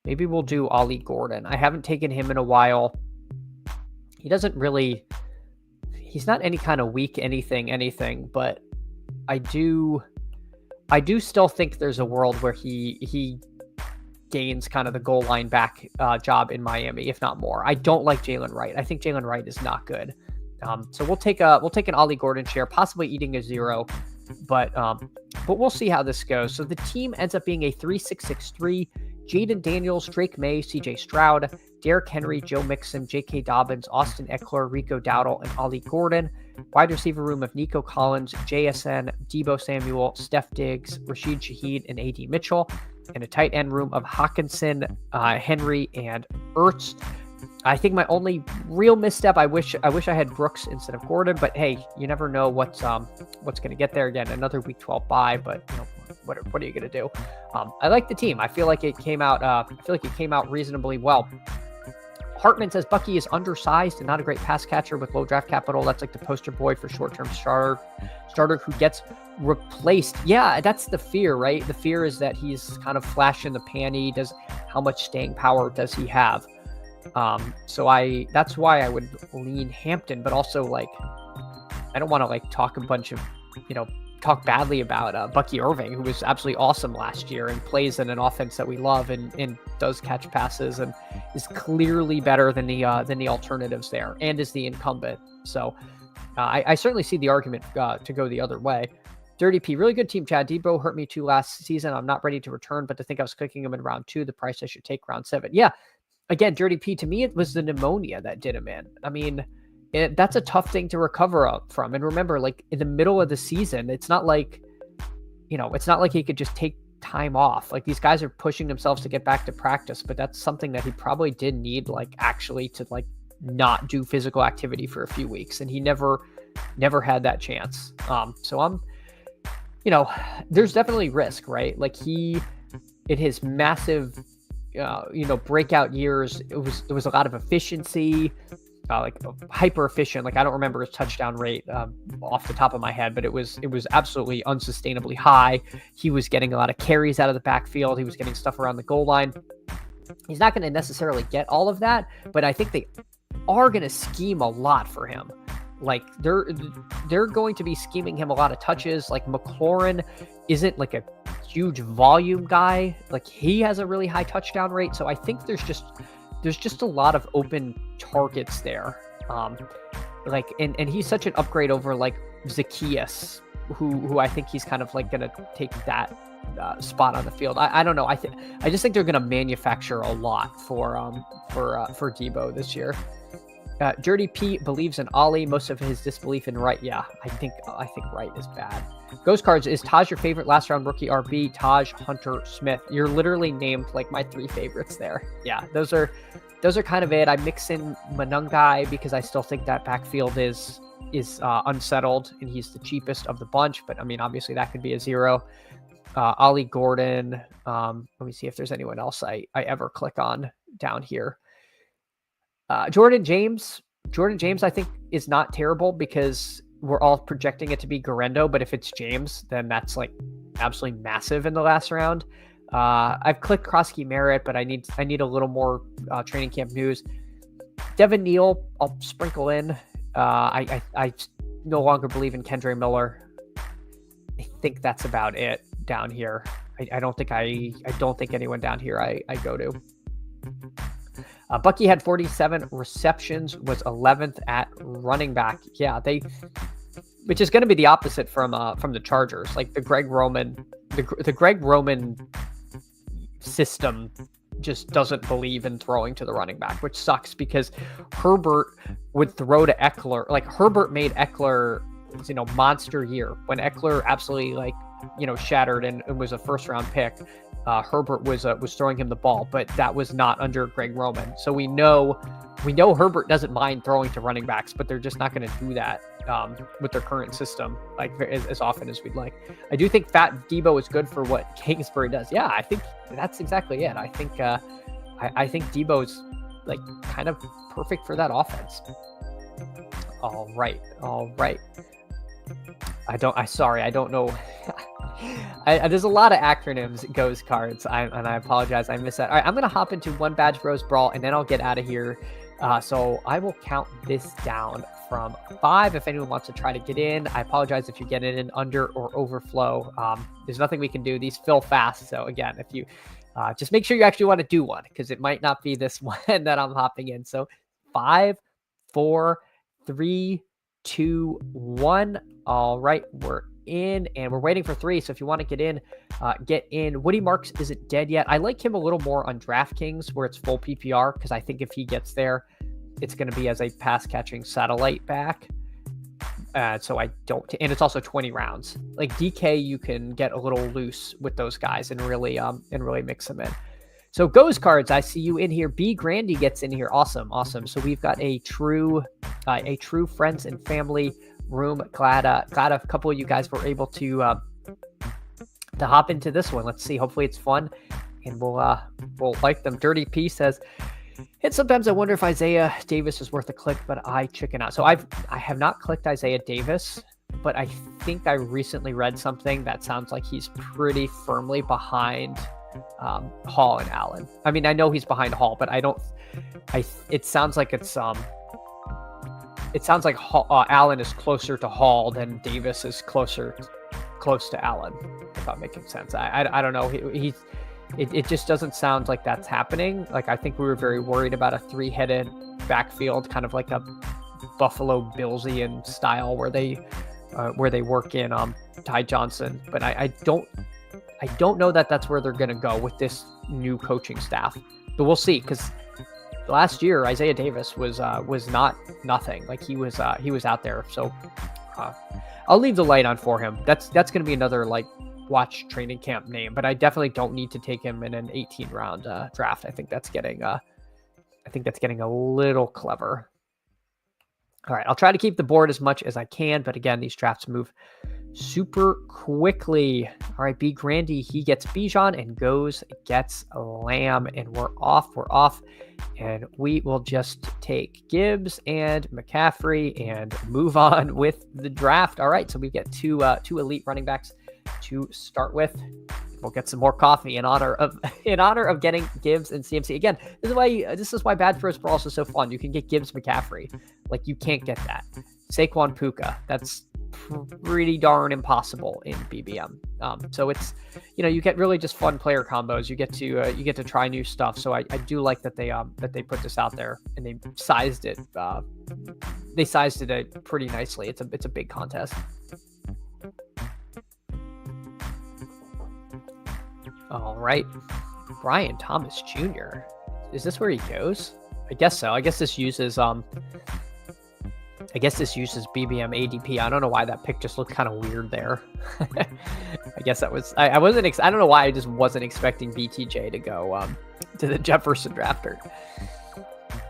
[SPEAKER 1] Maybe we'll do Ollie Gordon. I haven't taken him in a while. He doesn't really, he's not any kind of weak anything, but I do still think there's a world where he gains kind of the goal line back job in Miami, if not more. I don't like Jalen Wright. I think Jalen Wright is not good. So we'll take an Ollie Gordon share, possibly eating a 0, but we'll see how this goes. So the team ends up being a 3-6-6-3. Jaden Daniels, Drake May, CJ Stroud, Derrick Henry, Joe Mixon, J.K. Dobbins, Austin Eckler, Rico Dowdle, and Ollie Gordon. Wide receiver room of Nico Collins, JSN, Deebo Samuel, Steph Diggs, Rashid Shaheed, and A.D. Mitchell. And a tight end room of Hawkinson, Henry, and Ertz. I think my only real misstep, I wish I had Brooks instead of Gordon, but hey, you never know what's going to get there. Again, another week 12 bye, but what are you going to do? I like the team. I feel like it came out reasonably well. Hartman says Bucky is undersized and not a great pass catcher with low draft capital. That's like the poster boy for short-term starter who gets replaced. Yeah, that's the fear, right? The fear is that he's kind of flash in the pan. How much staying power does he have? So that's why I would lean Hampton, but also like, I don't want to talk badly about Bucky Irving, who was absolutely awesome last year and plays in an offense that we love and does catch passes and is clearly better than the alternatives there and is the incumbent. So I certainly see the argument to go the other way. Dirty P, really good team, Chad. Deebo hurt me too last season. I'm not ready to return, but to think I was clicking him in round 2, the price I should take round 7. Yeah. Again, Dirty P, to me, it was the pneumonia that did him in. I mean, that's a tough thing to recover from. And remember, like in the middle of the season, it's not like he could just take time off. Like these guys are pushing themselves to get back to practice, but that's something that he probably did need, like actually to like not do physical activity for a few weeks. And he never had that chance. So there's definitely risk, right? Like in his massive, breakout years, it was a lot of efficiency, like hyper efficient. Like I don't remember his touchdown rate off the top of my head, but it was absolutely unsustainably high. He was getting a lot of carries out of the backfield. He was getting stuff around the goal line. He's not going to necessarily get all of that, but I think they are going to scheme a lot for him. Like they're going to be scheming him a lot of touches. Like McLaurin isn't like a huge volume guy. Like he has a really high touchdown rate. So I think there's just a lot of open targets there. And he's such an upgrade over like Zacchaeus, who I think he's kind of like going to take that spot on the field. I don't know. I just think they're going to manufacture a lot for Deebo this year. Dirty Pete believes in Ollie. Most of his disbelief in Wright. Yeah, I think Wright is bad. Ghost Cards, is Taj your favorite last round rookie RB? Taj, Hunter, Smith. You're literally named like my 3 favorites there. Yeah, those are kind of it. I mix in Manungai because I still think that backfield is unsettled and he's the cheapest of the bunch. But I mean, obviously that could be a 0. Ollie Gordon. Let me see if there's anyone else I ever click on down here. Jordan James, I think, is not terrible because we're all projecting it to be Garendo, but if it's James, then that's like absolutely massive in the last round. I've clicked Krosky Merritt, but I need a little more training camp news. Devin Neal, I'll sprinkle in. I no longer believe in Kendre Miller. I think that's about it down here. I don't think anyone down here I go to. Bucky had 47 receptions, was 11th at running back. Yeah, which is going to be the opposite from the Chargers. Like the Greg Roman system just doesn't believe in throwing to the running back, which sucks because Herbert would throw to Eckler. Like Herbert made Eckler, monster year when Eckler absolutely shattered and was a first round pick. Herbert was throwing him the ball, but that was not under Greg Roman. So we know Herbert doesn't mind throwing to running backs, but they're just not going to do that with their current system like as often as we'd like. I do think Fat Debo is good for what Kingsbury does. Yeah, I think that's exactly it. I think I think Debo's like kind of perfect for that offense. All right. I don't know. There's a lot of acronyms, Goes Cards, and I apologize. I missed that. All right, I'm going to hop into one Badge Bros Brawl, and then I'll get out of here. So I will count this down from 5 if anyone wants to try to get in. I apologize if you're getting in under or overflow. There's nothing we can do. These fill fast. So again, if you just make sure you actually want to do one, because it might not be this one that I'm hopping in. So 5, 4, 3, 2, 1. All right, we're in, and we're waiting for 3. So if you want to get in. Woody Marks isn't dead yet. I like him a little more on DraftKings where it's full PPR, because I think if he gets there, it's going to be as a pass catching satellite back. So I don't, and it's also 20 rounds. Like DK, you can get a little loose with those guys and really mix them in. So Goes Cards, I see you in here. B Grandy gets in here. Awesome. So we've got a true friends and family room. Glad a couple of you guys were able to hop into this one. Let's see. Hopefully it's fun, and we'll like them. Dirty P says, and sometimes I wonder if Isaiah Davis is worth a click, but I chicken out. So I have not clicked Isaiah Davis, but I think I recently read something that sounds like he's pretty firmly behind Hall and Allen. I mean, I know he's behind Hall, but it sounds like Allen is closer to Hall than Davis is close to Allen, if I'm making sense. I don't know. It just doesn't sound like that's happening. Like, I think we were very worried about a 3-headed backfield, kind of like a Buffalo Billsian style where they work in Ty Johnson. But I don't know that that's where they're going to go with this new coaching staff. But we'll see, because last year Isaiah Davis was not nothing. Like he was out there. So I'll leave the light on for him. That's going to be another like watch training camp name, but I definitely don't need to take him in an 18 round draft. I think that's getting a little clever. All right, I'll try to keep the board as much as I can, but again, these drafts move super quickly. All right, B Grandy, he gets Bijan, and Goes gets Lamb, and we're off, and we will just take Gibbs and McCaffrey and move on with the draft. All right, so we get two elite running backs to start with. We'll get some more coffee in honor of getting Gibbs and CMC. Again, this is why Bad Bros Brawl is so fun. You can get Gibbs McCaffrey. Like, you can't get that. Saquon Puka. That's pretty darn impossible in BBM. So it's, you get really just fun player combos. You get to try new stuff. So I do like that they put this out there, and they sized it. They sized it pretty nicely. It's a big contest. All right, Brian Thomas Jr. Is this where he goes? I guess so. I guess this uses BBM ADP. I don't know why that pick just looked kind of weird there. I guess that was I don't know why I just wasn't expecting BTJ to go to the Jefferson drafter.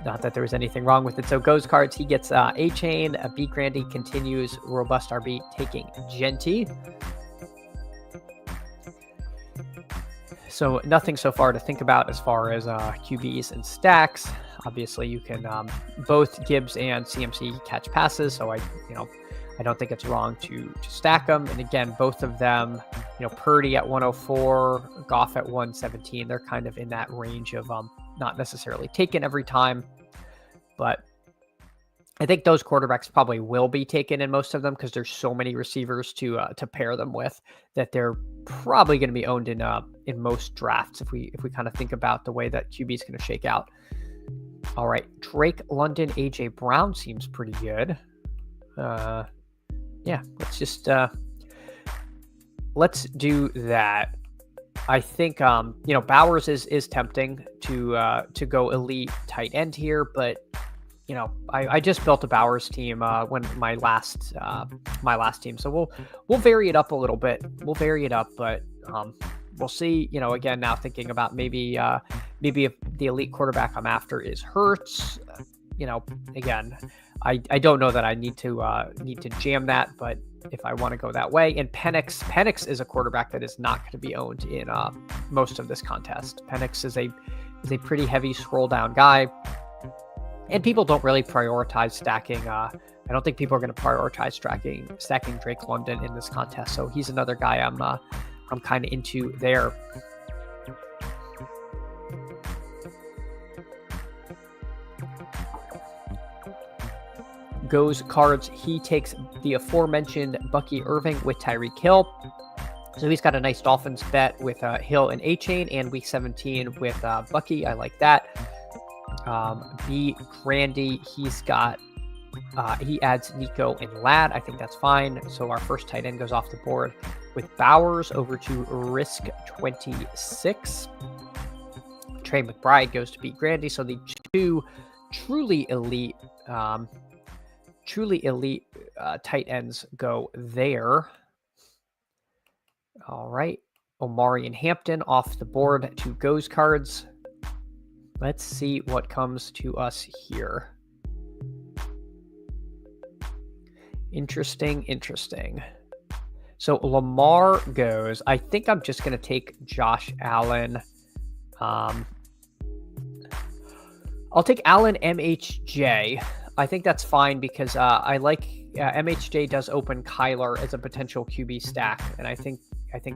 [SPEAKER 1] Not that there was anything wrong with it. So Goes Cards, he gets A-Chain. B Grandy continues Robust RB, taking Genty. So nothing so far to think about as far as QBs and stacks. Obviously, you can both Gibbs and CMC catch passes, so I don't think it's wrong to stack them. And again, both of them, Purdy at 104, Goff at 117. They're kind of in that range of not necessarily taken every time, but I think those quarterbacks probably will be taken in most of them, because there's so many receivers to pair them with that they're probably going to be owned in most drafts if we kind of think about the way that QB is going to shake out. All right, Drake London, AJ Brown seems pretty good. Yeah, let's do that. I think Bowers is tempting to go elite tight end here, but I just built a Bowers team when my last team, so we'll vary it up a little bit. We'll vary it up, but we'll see. Again, now thinking about maybe if the elite quarterback I'm after is Hurts. Again, I don't know that I need to jam that, but if I want to go that way, and Penix is a quarterback that is not going to be owned in most of this contest. Penix is a pretty heavy scroll down guy, and people don't really prioritize stacking. I don't think people are going to prioritize stacking Drake London in this contest. So he's another guy I'm kind of into there. Goes cards. He takes the aforementioned Bucky Irving with Tyreek Hill. So he's got a nice Dolphins bet with Hill and A-Chain, and week 17 with Bucky. I like that. B. Grandy, he's got, he adds Nico and Ladd. I think that's fine. So our first tight end goes off the board with Bowers over to risk 26. Trey McBride goes to B. Grandy. So the two truly elite tight ends go there. All right. Omari and Hampton off the board to goes cards. Let's see what comes to us here. Interesting. So Lamar goes. I think I'm just going to take Josh Allen. I'll take Allen MHJ. I think that's fine because I like MHJ does open Kyler as a potential QB stack, and I think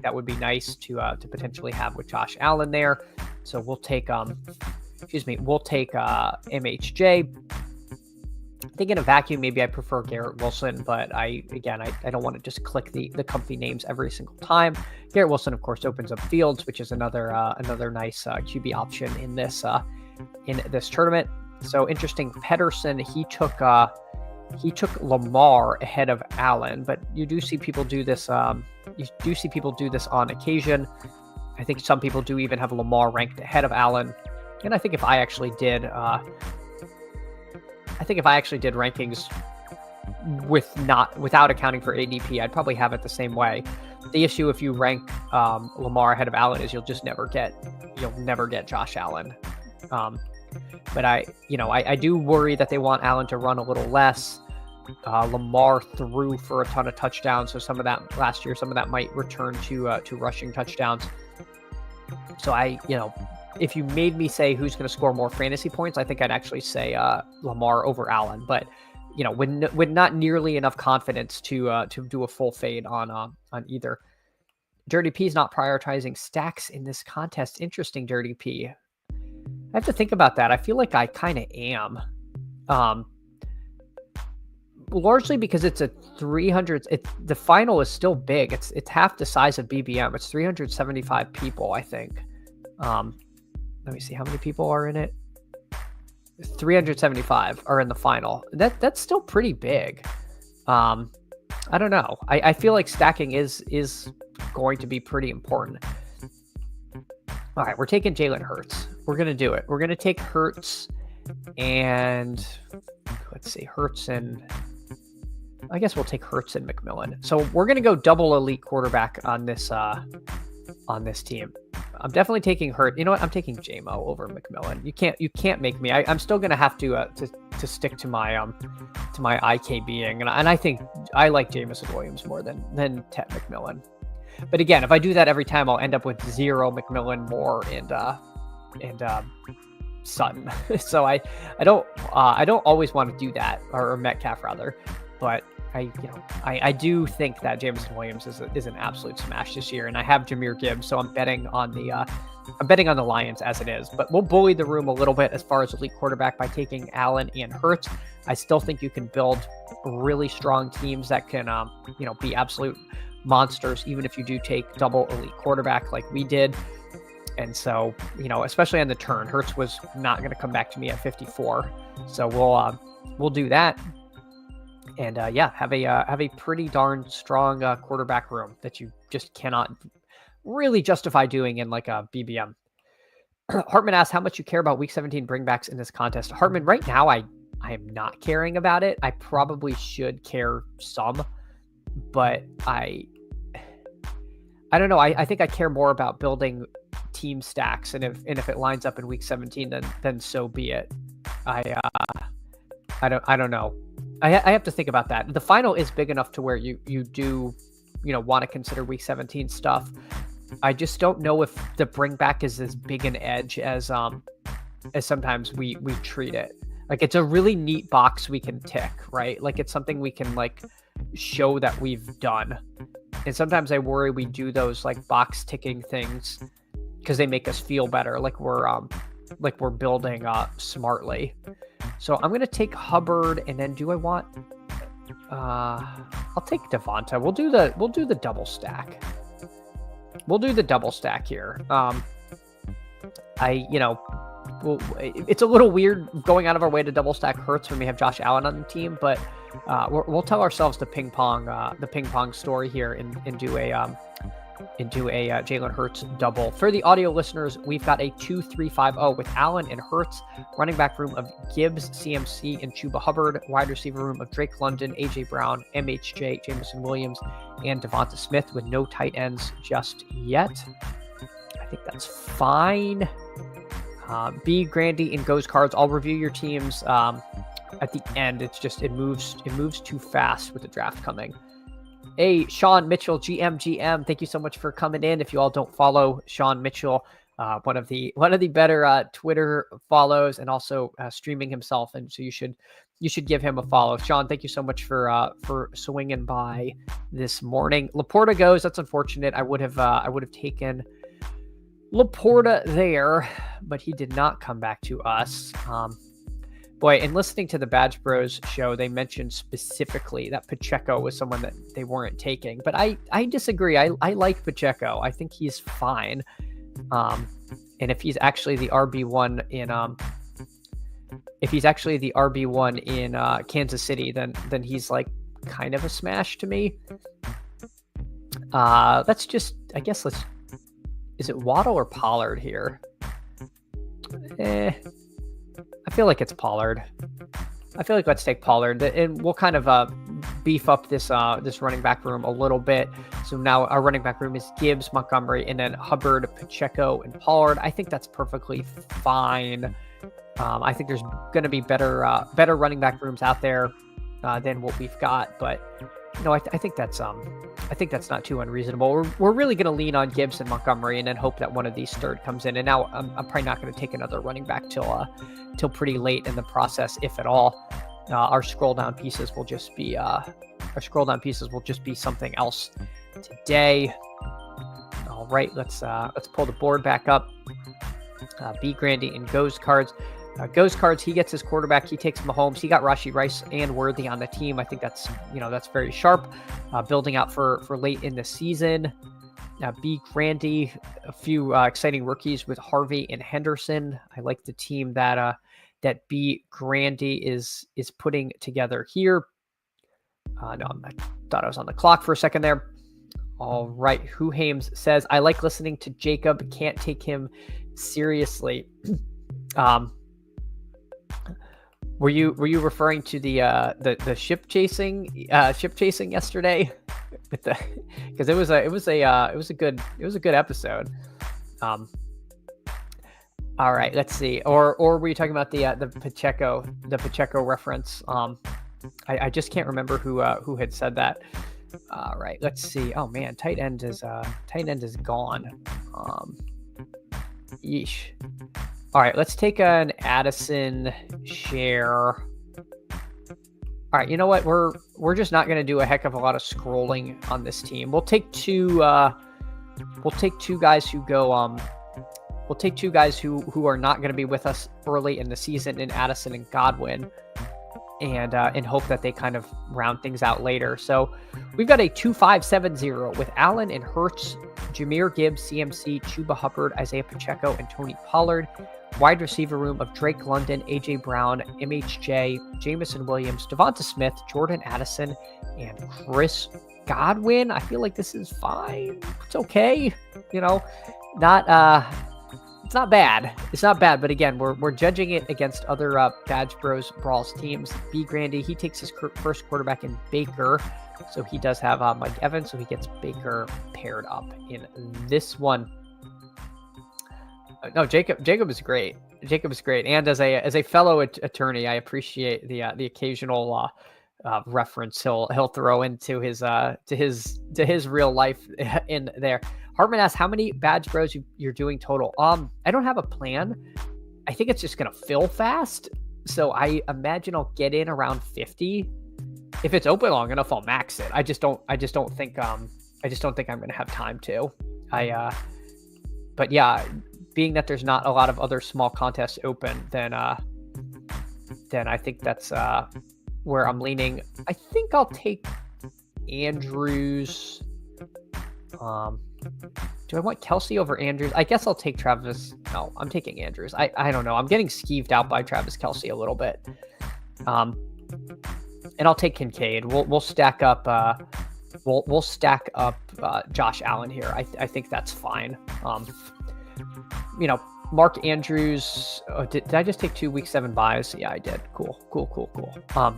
[SPEAKER 1] that would be nice to potentially have with Josh Allen there. So we'll take MHJ. I think in a vacuum, maybe I prefer Garrett Wilson, but I don't want to just click the comfy names every single time. Garrett Wilson, of course, opens up Fields, which is another nice QB option in this tournament. So interesting. Pedersen, he took Lamar ahead of Allen, but you do see people do this. You do see people do this on occasion. I think some people do even have Lamar ranked ahead of Allen, and I think if I actually did rankings without accounting for ADP, I'd probably have it the same way. The issue if you rank Lamar ahead of Allen is you'll never get Josh Allen. But I do worry that they want Allen to run a little less. Lamar threw for a ton of touchdowns, so some of that last year, some of that might return to rushing touchdowns. So if you made me say who's going to score more fantasy points, I think I'd actually say Lamar over Allen. But with not nearly enough confidence to do a full fade on either. Dirty P is not prioritizing stacks in this contest. Interesting, Dirty P. I have to think about that. I feel like I kind of am. Largely because it's a 300. The final is still big. It's half the size of BBM. It's 375 people, I think. Let me see how many people are in it. 375 are in the final. That's still pretty big. I don't know. I feel like stacking is going to be pretty important. All right, we're taking Jalen Hurts. We're going to do it. We're going to take Hurts and let's see, Hurts and I guess we'll take Hurts and McMillan. So we're going to go double elite quarterback on this team. I'm definitely taking Hurt. You know what? I'm taking JMO over McMillan. You can't make me. I'm still going to have to stick to my IK being, and I think I like Jamison Williams more than Ted McMillan. But again, if I do that every time, I'll end up with 0 McMillan, Moore, and Sutton. So I don't always want to do that, or Metcalf rather. But I do think that Jamison Williams is an absolute smash this year, and I have Jahmyr Gibbs, so I'm betting on the Lions as it is. But we'll bully the room a little bit as far as elite quarterback by taking Allen and Hurts. I still think you can build really strong teams that can be absolute monsters, even if you do take double elite quarterback like we did. And so, especially on the turn, Hurts was not going to come back to me at 54. So we'll do that. And have a pretty darn strong quarterback room that you just cannot really justify doing in like a BBM. Hartman asks how much you care about week 17 bringbacks in this contest. Hartman, right now I am not caring about it. I probably should care some, but I I don't know. I think I care more about building team stacks, and if it lines up in week 17, then so be it. I don't know. I have to think about that. The final is big enough to where you do, want to consider week 17 stuff. I just don't know if the bring back is as big an edge as sometimes we treat it. Like, it's a really neat box we can tick, right? Like, it's something we can like show that we've done. And sometimes I worry we do those like box ticking things because they make us feel better, like we're building smartly. So I'm gonna take Hubbard, and then do I want? I'll take Devonta. We'll do the double stack. We'll do the double stack here. Well, it's a little weird going out of our way to double stack Hurts when we have Josh Allen on the team, but we'll tell ourselves the ping pong story here and do a Jalen Hurts double. For the audio listeners, we've got a 2-3-5-0 with Allen and Hurts, running back room of Gibbs, CMC, and Chuba Hubbard, wide receiver room of Drake London, AJ Brown, MHJ, Jameson Williams, and Devonta Smith, with no tight ends just yet. I think that's fine. B, Grandy, and Goes Cards. I'll review your teams at the end. It's just it moves too fast with the draft coming. Hey, Sean Mitchell, GM, thank you so much for coming in. If you all don't follow Sean Mitchell, one of the better Twitter follows, and also streaming himself, and so you should give him a follow. Sean, thank you so much for swinging by this morning. Laporta goes. That's unfortunate. I would have taken Laporta there, but he did not come back to us. Boy, and listening to the Badge Bros show, they mentioned specifically that Pacheco was someone that they weren't taking, but I disagree. I like Pacheco. I think he's fine. And if he's actually the RB1 in Kansas City, then he's like kind of a smash to me. Is it Waddle or Pollard here? I feel like it's Pollard. I feel like let's take Pollard, and we'll kind of beef up this running back room a little bit. So now our running back room is Gibbs, Montgomery, and then Hubbard, Pacheco, and Pollard. I think that's perfectly fine. I think there's going to be better running back rooms out there than what we've got, but I think that's not too unreasonable. We're really going to lean on Gibbs and Montgomery, and then hope that one of these third comes in. And now I'm probably not going to take another running back till pretty late in the process, if at all. Our scroll down pieces will just be something else today. All right, let's pull the board back up. B, Grandy, and Goes Cards. Goes Cards, he gets his quarterback. He takes Mahomes. He got Rashee Rice and Worthy on the team. I think that's very sharp. Building out for late in the season. B, Grandy, a few exciting rookies with Harvey and Henderson. I like the team that B, Grandy is putting together here. I thought I was on the clock for a second there. All right, Who Hames says, I like listening to Jacob. Can't take him seriously. Were you referring to the ship chasing yesterday? Because it was a good episode. All right, let's see. Or were you talking about the Pacheco reference? I just can't remember who had said that. All right, let's see. Oh man, tight end is gone. Yeesh. All right, let's take an Addison share. All right, you know what? We're just not going to do a heck of a lot of scrolling on this team. We'll take two guys who go. We'll take two guys who are not going to be with us early in the season, in Addison and Godwin, and hope that they kind of round things out later. So we've got a 2-5-7-0 with Allen and Hurts, Jahmyr Gibbs, CMC, Chuba Hubbard, Isaiah Pacheco, and Tony Pollard. Wide receiver room of Drake London, AJ Brown, MHJ, Jameson Williams, Devonta Smith, Jordan Addison, and Chris Godwin. I feel like this is fine. It's okay. It's not bad. It's not bad, but again, we're judging it against other Badge Bros Brawls teams. B, Grandy, he takes his first quarterback in Baker. So he does have Mike Evans, so he gets Baker paired up in this one. No, Jacob is great. Jacob is great, and as a fellow attorney, I appreciate the occasional reference he'll throw into his to his real life in there. Hartman asks, how many badge bros you're doing total? I don't have a plan. I think it's just gonna fill fast, so I imagine I'll get in around 50. If it's open long enough, I'll max it. I just don't think I'm gonna have time to. But yeah, being that there's not a lot of other small contests open, then I think that's where I'm leaning. I think I'll take Andrews. Do I want Kelsey over Andrews? I guess I'll take Travis. No, I'm taking Andrews. I don't know. I'm getting skeeved out by Travis Kelsey a little bit. And I'll take Kincaid. We'll stack up. We'll stack up Josh Allen here. I think that's fine. Mark Andrews. Did I just take 2 week 7 buys? Yeah, I did. Cool.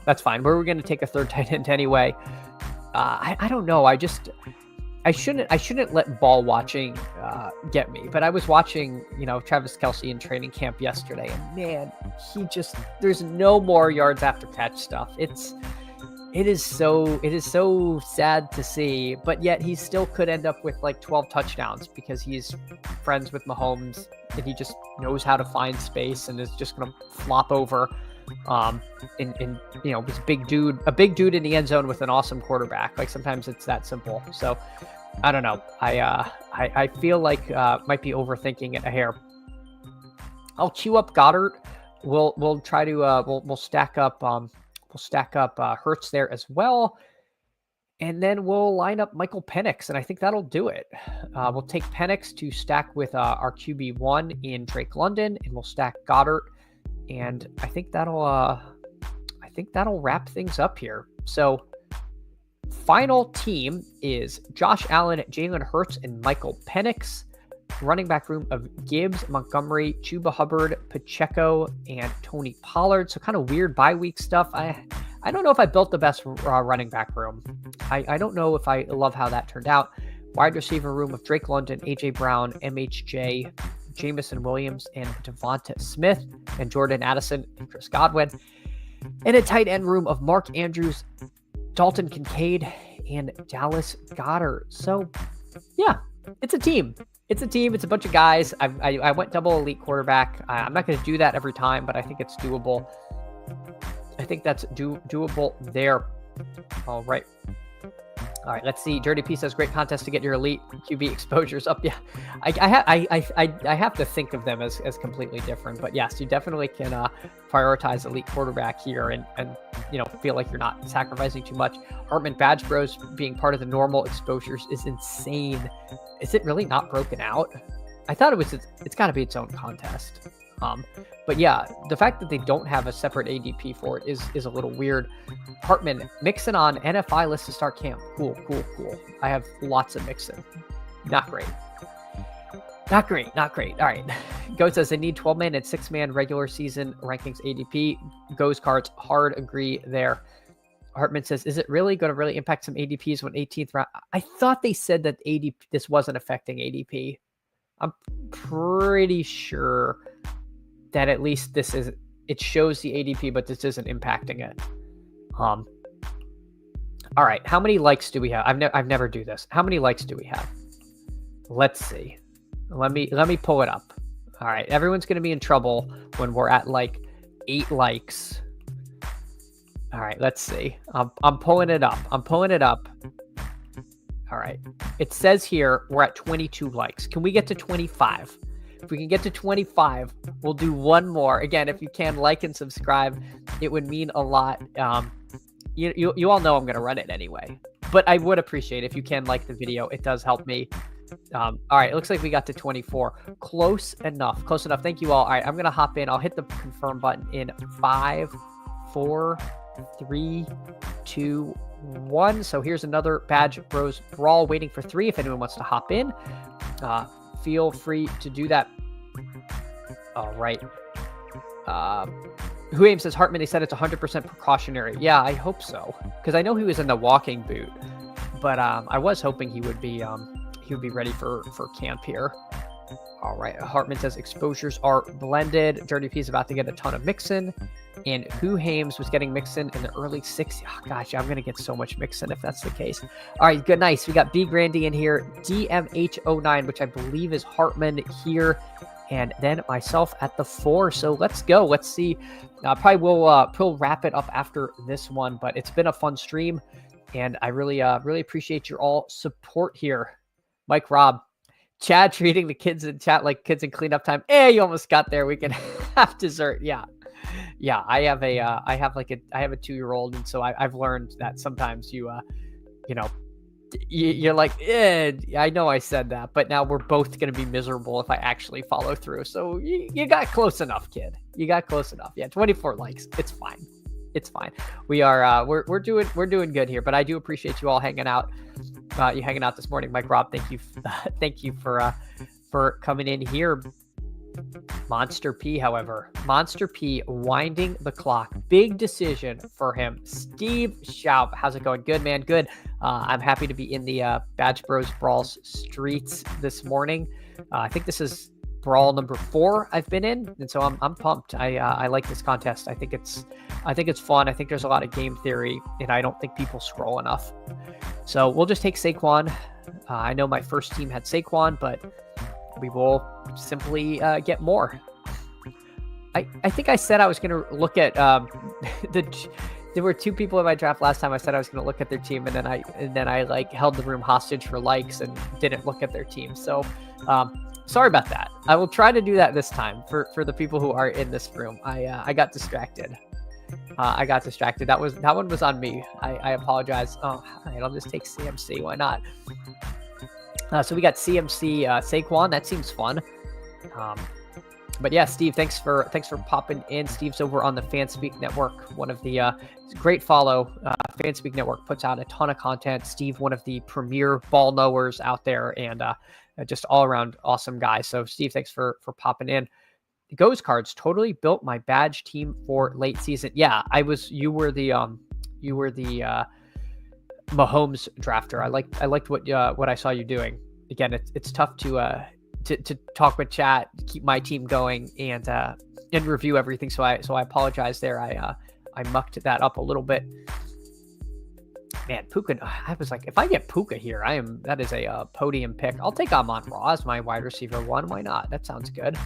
[SPEAKER 1] That's fine. We're going to take a third tight end anyway. I don't know. I shouldn't let ball watching get me. But I was watching, Travis Kelsey in training camp yesterday, and man, there's no more yards after catch stuff. It is so sad to see, but yet he still could end up with like 12 touchdowns because he's friends with Mahomes and he just knows how to find space and is just going to flop over this a big dude in the end zone with an awesome quarterback. Like sometimes it's that simple. So I don't know. I feel like might be overthinking it a hair. I'll queue up Goddard. We'll try to we'll stack up Hurts there as well. And then we'll line up Michael Penix, and I think that'll do it. We'll take Penix to stack with our QB1 in Drake London, and we'll stack Goddard. And I think that'll wrap things up here. So final team is Josh Allen, Jalen Hurts, and Michael Penix. Running back room of Gibbs, Montgomery, Chuba Hubbard, Pacheco, and Tony Pollard. So kind of weird bye week stuff. I don't know if I built the best running back room. I don't know if I love how that turned out. Wide receiver room of Drake London, AJ Brown, MHJ, Jamison Williams, and Devonta Smith, and Jordan Addison, and Chris Godwin. And a tight end room of Mark Andrews, Dalton Kincaid, and Dallas Goedert. So yeah, it's a team. It's a bunch of guys. I went double elite quarterback. I'm not going to do that every time, but I think it's doable. I think that's doable there. All right, let's see. Dirty P says great contest to get your elite QB exposures up. Yeah, I have to think of them as completely different. But yes, you definitely can prioritize elite quarterback here and feel like you're not sacrificing too much. Hartman Badge Bros being part of the normal exposures is insane. Is it really not broken out? I thought it's got to be its own contest. But yeah, the fact that they don't have a separate ADP for it is a little weird. Hartman, Mixon on NFI list to start camp. Cool. I have lots of Mixon. Not great. All right. Go says they need 12-man and 6-man regular season rankings ADP. Goes cards hard agree there. Hartman says, is it really going to really impact some ADPs when 18th round? I thought they said that this wasn't affecting ADP. I'm pretty sure that at least it shows the ADP, but this isn't impacting it. All right. How many likes do we have? I've never do this. How many likes do we have? Let's see. Let me pull it up. All right. Everyone's going to be in trouble when we're at like 8 likes. All right. Let's see. I'm pulling it up. All right. It says here we're at 22 likes. Can we get to 25? If we can get to 25, we'll do one more. Again, if you can like and subscribe, it would mean a lot. You all know I'm going to run it anyway, but I would appreciate if you can like the video. It does help me. All right. It looks like we got to 24. Close enough. Thank you all. All right. I'm going to hop in. I'll hit the confirm button in 5, 4, 3, 2, 1. So here's another Badge Bros Brawl waiting for 3. If anyone wants to hop in, feel free to do that. All right. Who Aim says, Hartman, they said it's 100% precautionary. Yeah, I hope so. Because I know he was in the walking boot. But I was hoping he would be ready for camp here. All right. Hartman says exposures are blended. Dirty P's about to get a ton of Mixon. And Who Hames was getting Mixon in the early 60s. Oh, gosh, I'm going to get so much Mixon if that's the case. All right, good, nice. We got B Grandy in here. DMH09, which I believe is Hartman here. And then myself at the 4. So let's go. Let's see. Probably we'll wrap it up after this one. But it's been a fun stream. And I really appreciate your all support here. Mike Rob. Chad treating the kids in chat like kids in cleanup time. You almost got there. We can have dessert. Yeah. I have a 2-year-old, and so I've learned that sometimes you're like, I know I said that, but now we're both gonna be miserable if I actually follow through. So you got close enough, kid. You got close enough. Yeah, 24 likes. It's fine. It's fine. We are we're doing good here, but I do appreciate you all hanging out. You hanging out this morning, Mike Rob. Thank you, thank you for coming in here. Monster P, however, Monster P winding the clock. Big decision for him. Steve Schaub, how's it going? Good, man. Good. I'm happy to be in the Badge Bros Brawls streets this morning. I think this is brawl number 4 I've been in, and so I'm pumped. I like this contest. I think it's fun. I think there's a lot of game theory, and I don't think people scroll enough. So we'll just take Saquon. I know my first team had Saquon, but we will simply get more. I think I said I was going to look at there were 2 people in my draft last time. I said I was going to look at their team, and then I like held the room hostage for likes and didn't look at their team. So sorry about that. I will try to do that this time for the people who are in this room. I got distracted. That one was on me. I apologize. Oh, all right, I'll just take CMC. Why not? So we got CMC Saquon. That seems fun. But yeah, Steve, thanks for popping in. Steve's over on the Fanspeak Network, one of the great follow. Fanspeak Network puts out a ton of content. Steve, one of the premier ball knowers out there, and just all around awesome guy. So Steve, thanks for popping in. The Ghost Cards totally built my badge team for late season. Yeah, you were the Mahomes drafter. I liked what I saw you doing. Again, it's tough to talk with chat, keep my team going, and review everything. So I apologize there. I mucked that up a little bit. Man, Puka. I was like, if I get Puka here, that is a podium pick. I'll take Amon-Ra as my wide receiver 1. Why not? That sounds good.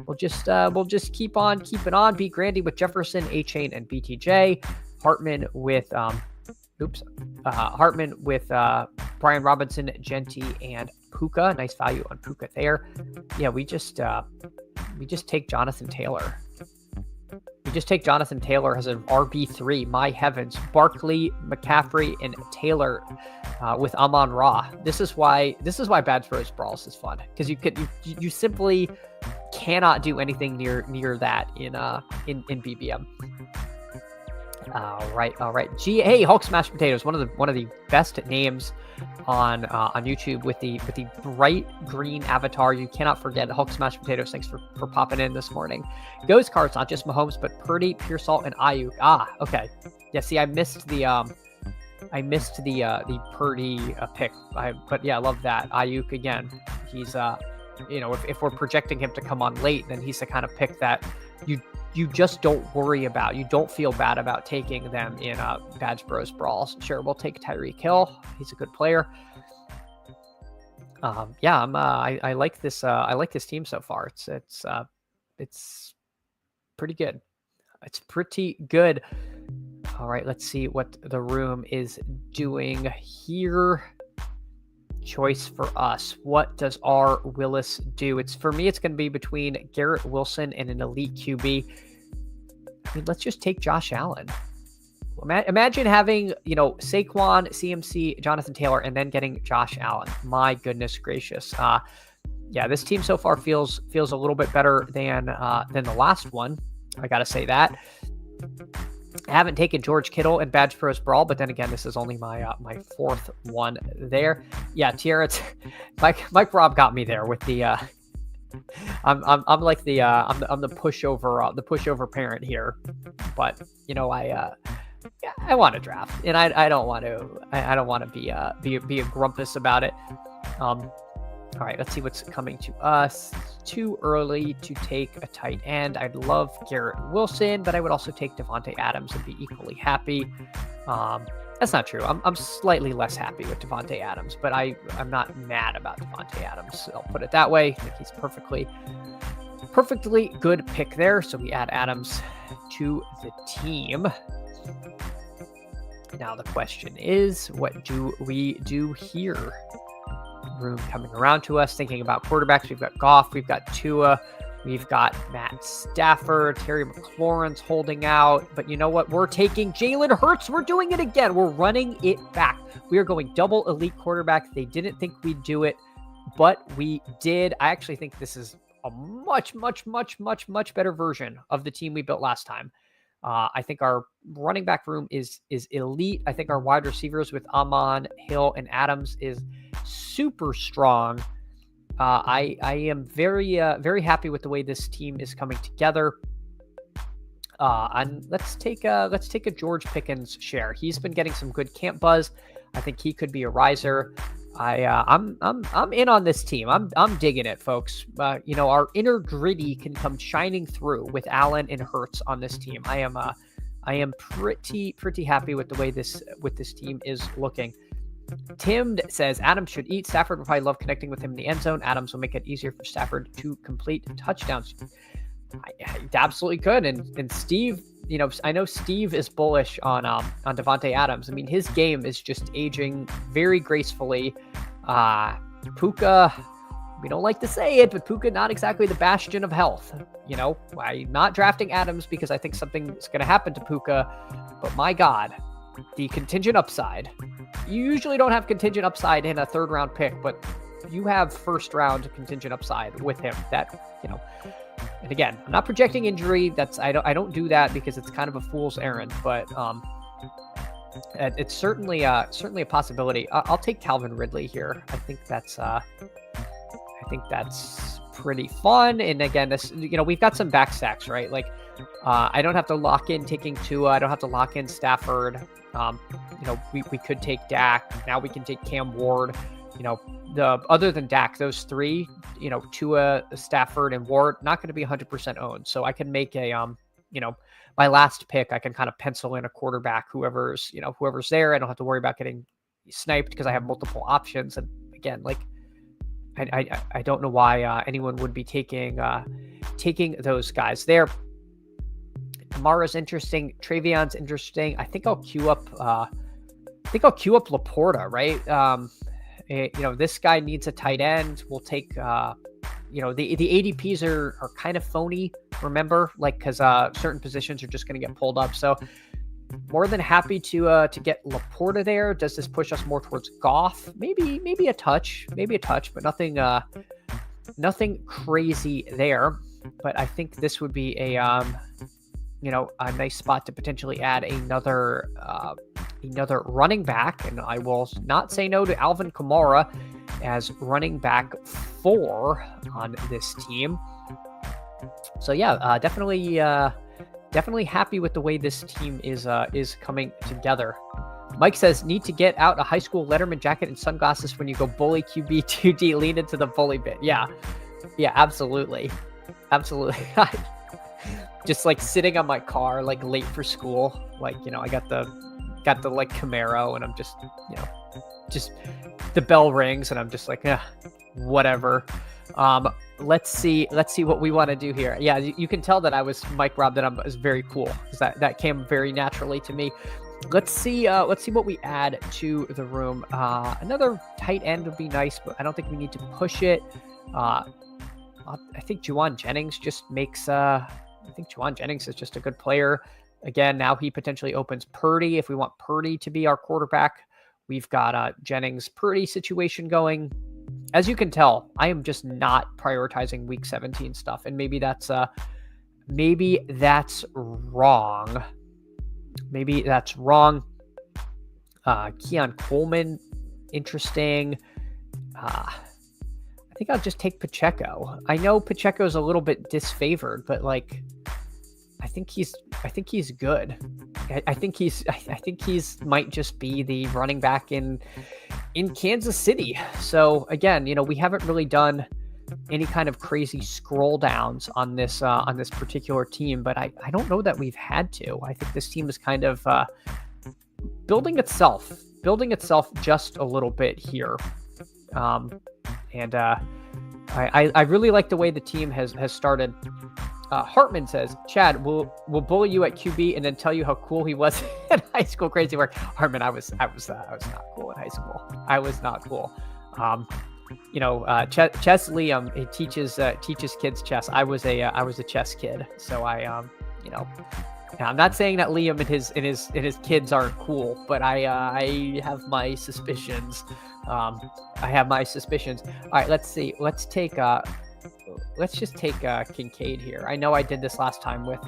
[SPEAKER 1] We'll just keep on keeping on. B Grandy with Jefferson, A-Chain, and BTJ. Hartman with Brian Robinson, Genty, and Puka. Nice value on Puka there. Yeah, we just take Jonathan Taylor. We just take Jonathan Taylor as an RB3. My heavens. Barkley, McCaffrey, and Taylor with Amon-Ra. This is why Badge Bros Brawls is fun, because you simply cannot do anything near that in BBM. All right. Hey, Hulk Smashed Potatoes, one of the best names on YouTube with the bright green avatar. You cannot forget Hulk Smashed Potatoes. Thanks for popping in this morning. Ghost Cards, not just Mahomes, but Purdy, Pearsall, and Ayuk. Okay. Yeah. See, I missed the Purdy pick. But yeah, I love that. Ayuk again. He's if we're projecting him to come on late, then he's the kind of pick that you just don't worry about. You don't feel bad about taking them in Badge Bros Brawls. Sure, we'll take Tyreek Hill. He's a good player. I like this. I like this team so far. It's pretty good. It's pretty good. All right, let's see what the room is doing here. Choice for us. What does R. Willis do? For me, it's going to be between Garrett Wilson and an elite QB. I mean, let's just take Josh Allen. Imagine having, Saquon, CMC, Jonathan Taylor, and then getting Josh Allen. My goodness gracious. This team so far feels a little bit better than the last one. I got to say that. I haven't taken George Kittle and Badge Bros Brawl, but then again, this is only my 4th one there. Yeah, Tierra, Mike Rob got me there with the I'm like I'm the pushover parent here, but yeah, I want to draft, and I don't want to I don't want to be a grumpus about it. Um, all right, let's see what's coming to us. It's too early to take a tight end. I'd love Garrett Wilson, but I would also take Devontae Adams and be equally happy. That's not true. I'm slightly less happy with Devontae Adams, but I'm not mad about Devontae Adams. I'll put it that way. I think he's perfectly good pick there. So we add Adams to the team. Now the question is, what do we do here? Room coming around to us, thinking about quarterbacks. We've got Goff, we've got Tua, we've got Matt Stafford, Terry McLaurin's holding out. But you know what? We're taking Jalen Hurts. We're doing it again. We're running it back. We are going double elite quarterback. They didn't think we'd do it, but we did. I actually think this is a much better version of the team we built last time. I think our running back room is elite. I think our wide receivers with Amon, Hill, and Adams is super strong. I am very happy with the way this team is coming together. And let's take a George Pickens share. He's been getting some good camp buzz. I think he could be a riser. I'm in on this team. I'm digging it, folks. Our inner gritty can come shining through with Allen and Hurts on this team. I am pretty happy with the way this team is looking. Tim says Adams should eat. Stafford will probably love connecting with him in the end zone. Adams will make it easier for Stafford to complete touchdowns. I absolutely could. And Steve, I know Steve is bullish on Devontae Adams. I mean, his game is just aging very gracefully. Puka, we don't like to say it, but Puka not exactly the bastion of health. I'm not drafting Adams because I think something's going to happen to Puka, but my God, the contingent upside. You usually don't have contingent upside in a third round pick, but you have first round contingent upside with him. And again, I'm not projecting injury. I don't do that because it's kind of a fool's errand, but it's certainly a possibility. I'll take Calvin Ridley here. I think that's pretty fun. And again, we've got some back stacks, right? Like, I don't have to lock in taking Tua. I don't have to lock in Stafford. We could take Dak. Now we can take Cam Ward. Other than Dak, those three, Tua, Stafford, and Ward, not going to be 100% owned. So I can make my last pick, I can kind of pencil in a quarterback, whoever's there. I don't have to worry about getting sniped because I have multiple options. And again, like, I don't know why anyone would be taking those guys there. Kamara's interesting. Travion's interesting. I think I'll queue up Laporta, right? This guy needs a tight end. We'll take, the ADPs are kind of phony, remember, because certain positions are just going to get pulled up. So more than happy to get Laporta there. Does this push us more towards Goff? Maybe a touch, but nothing crazy there. But I think this would be a nice spot to potentially add another running back, and I will not say no to Alvin Kamara as running back 4 on this team. So yeah, definitely happy with the way this team is coming together. Mike says, need to get out a high school Letterman jacket and sunglasses when you go bully QB 2D, lean into the bully bit. Yeah, absolutely. Just like sitting on my car, like late for school. Like, I got the like Camaro, and I'm just the bell rings and I'm just like, whatever. Let's see what we want to do here. Yeah, you can tell that I was Mike Rob, that I was very cool, because that came very naturally to me. Let's see what we add to the room. Another tight end would be nice, but I don't think we need to push it. I think Juwan Jennings just makes I think Juwan Jennings is just a good player. Again, now he potentially opens Purdy. If we want Purdy to be our quarterback, we've got Jennings Purdy situation going. As you can tell, I am just not prioritizing week 17 stuff, and maybe that's wrong. Maybe that's wrong. Keon Coleman, interesting. I think I'll just take Pacheco. I know Pacheco's a little bit disfavored, but like, I think he's good. I think he's might just be the running back in Kansas City. So again, we haven't really done any kind of crazy scroll downs on this particular team, but I don't know that we've had to. I think this team is kind of building itself just a little bit here. I really like the way the team has started. Hartman says, Chad, we'll bully you at QB and then tell you how cool he was in high school. Crazy work. Hartman, I was not cool in high school. I was not cool. Chess Liam, he teaches kids chess. I was a chess kid. So I'm not saying that Liam and his kids aren't cool, but I have my suspicions. All right, let's see. Let's just take Kincaid here. I know I did this last time with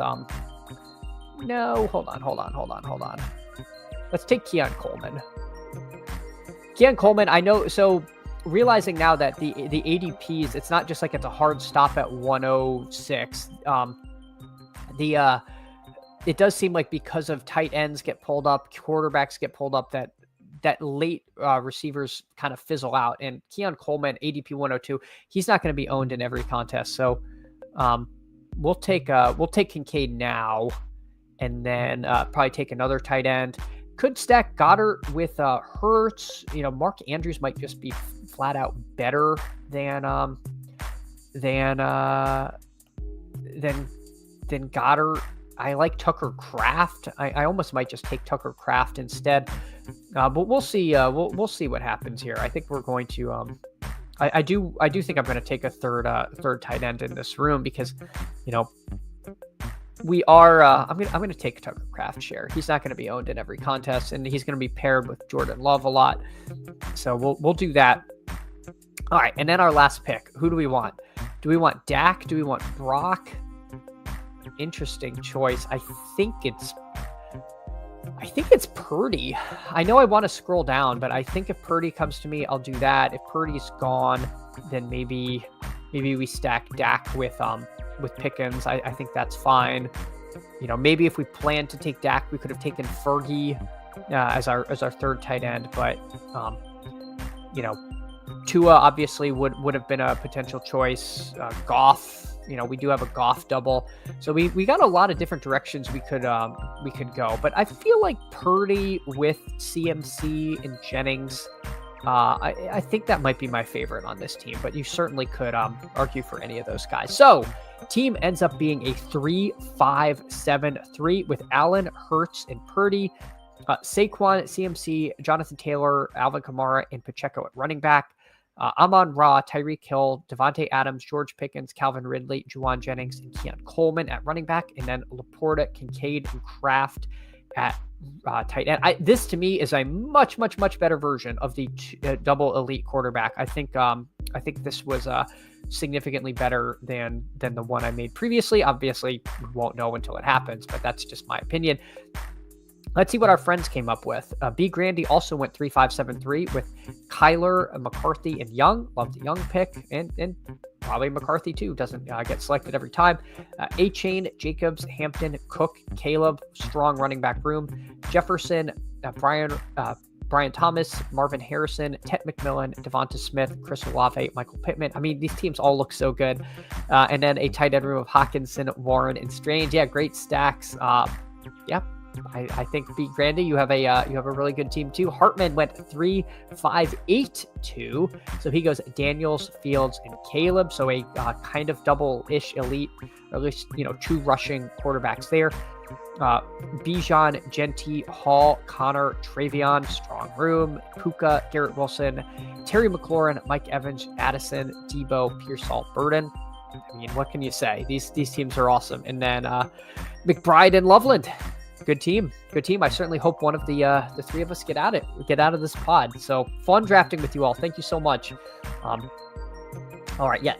[SPEAKER 1] no, hold on. Let's take Keon Coleman. I know, so realizing now that the ADPs, it's not just like it's a hard stop at 106. It does seem like because of tight ends get pulled up, quarterbacks get pulled up, that late receivers kind of fizzle out. And Keon Coleman, ADP 102, he's not going to be owned in every contest. So we'll take Kincaid now, and then probably take another tight end. Could stack Goddard with Hurts. Mark Andrews might just be flat out better than Goddard. I like Tucker Kraft. I almost might just take Tucker Kraft instead. But we'll see. We'll see what happens here. I think we're going to. I do think I'm going to take a third tight end in this room because, we are. I'm going to take Tucker Kraft share. He's not going to be owned in every contest, and he's going to be paired with Jordan Love a lot. So we'll do that. All right, and then our last pick. Who do we want? Do we want Dak? Do we want Brock? Interesting choice. I think it's Purdy. I know I want to scroll down, but I think if Purdy comes to me, I'll do that. If Purdy's gone, then maybe we stack Dak with Pickens. I think that's fine. Maybe if we planned to take Dak, we could have taken Fergie as our third tight end, but Tua obviously would have been a potential choice. Goff. We do have a Goff double. So we got a lot of different directions we could go. But I feel like Purdy with CMC and Jennings, I think that might be my favorite on this team. But you certainly could argue for any of those guys. So team ends up being a 3-5-7-3 with Allen, Hurts, and Purdy. Saquon, CMC, Jonathan Taylor, Alvin Kamara, and Pacheco at running back. Amon-Ra, Tyreek Hill, Devontae Adams, George Pickens, Calvin Ridley, Juwan Jennings, and Keon Coleman at running back, and then Laporta, Kincaid, and Kraft at tight end. This to me is a much better version of the double elite quarterback. I think this was significantly better than the one I made previously. Obviously, we won't know until it happens, but that's just my opinion. Let's see what our friends came up with. B. Grandy also went 3-5-7-3 with Kyler, McCarthy, and Young. Love the Young pick, and probably McCarthy too. Doesn't get selected every time. A-Chain, Jacobs, Hampton, Cook, Caleb. Strong running back room. Jefferson, Brian Thomas, Marvin Harrison, Ted McMillan, Devonta Smith, Chris Olave, Michael Pittman. I mean, these teams all look so good. And then a tight end room of Hawkinson, Warren, and Strange. Yeah, great stacks. I think B. Grandy, you have a really good team too. Hartman went 3-5-8-2, so he goes Daniels, Fields, and Caleb. So a kind of double-ish elite, or at least two rushing quarterbacks there. Bijan, Genty, Hall, Connor, Travion, strong room. Puka, Garrett Wilson, Terry McLaurin, Mike Evans, Addison, Debo, Pearsall, Burden. I mean, what can you say? These teams are awesome. And then McBride and Loveland. Good team. I certainly hope one of the three of us get out of this pod. So fun drafting with you all. Thank you so much. All right, yeah.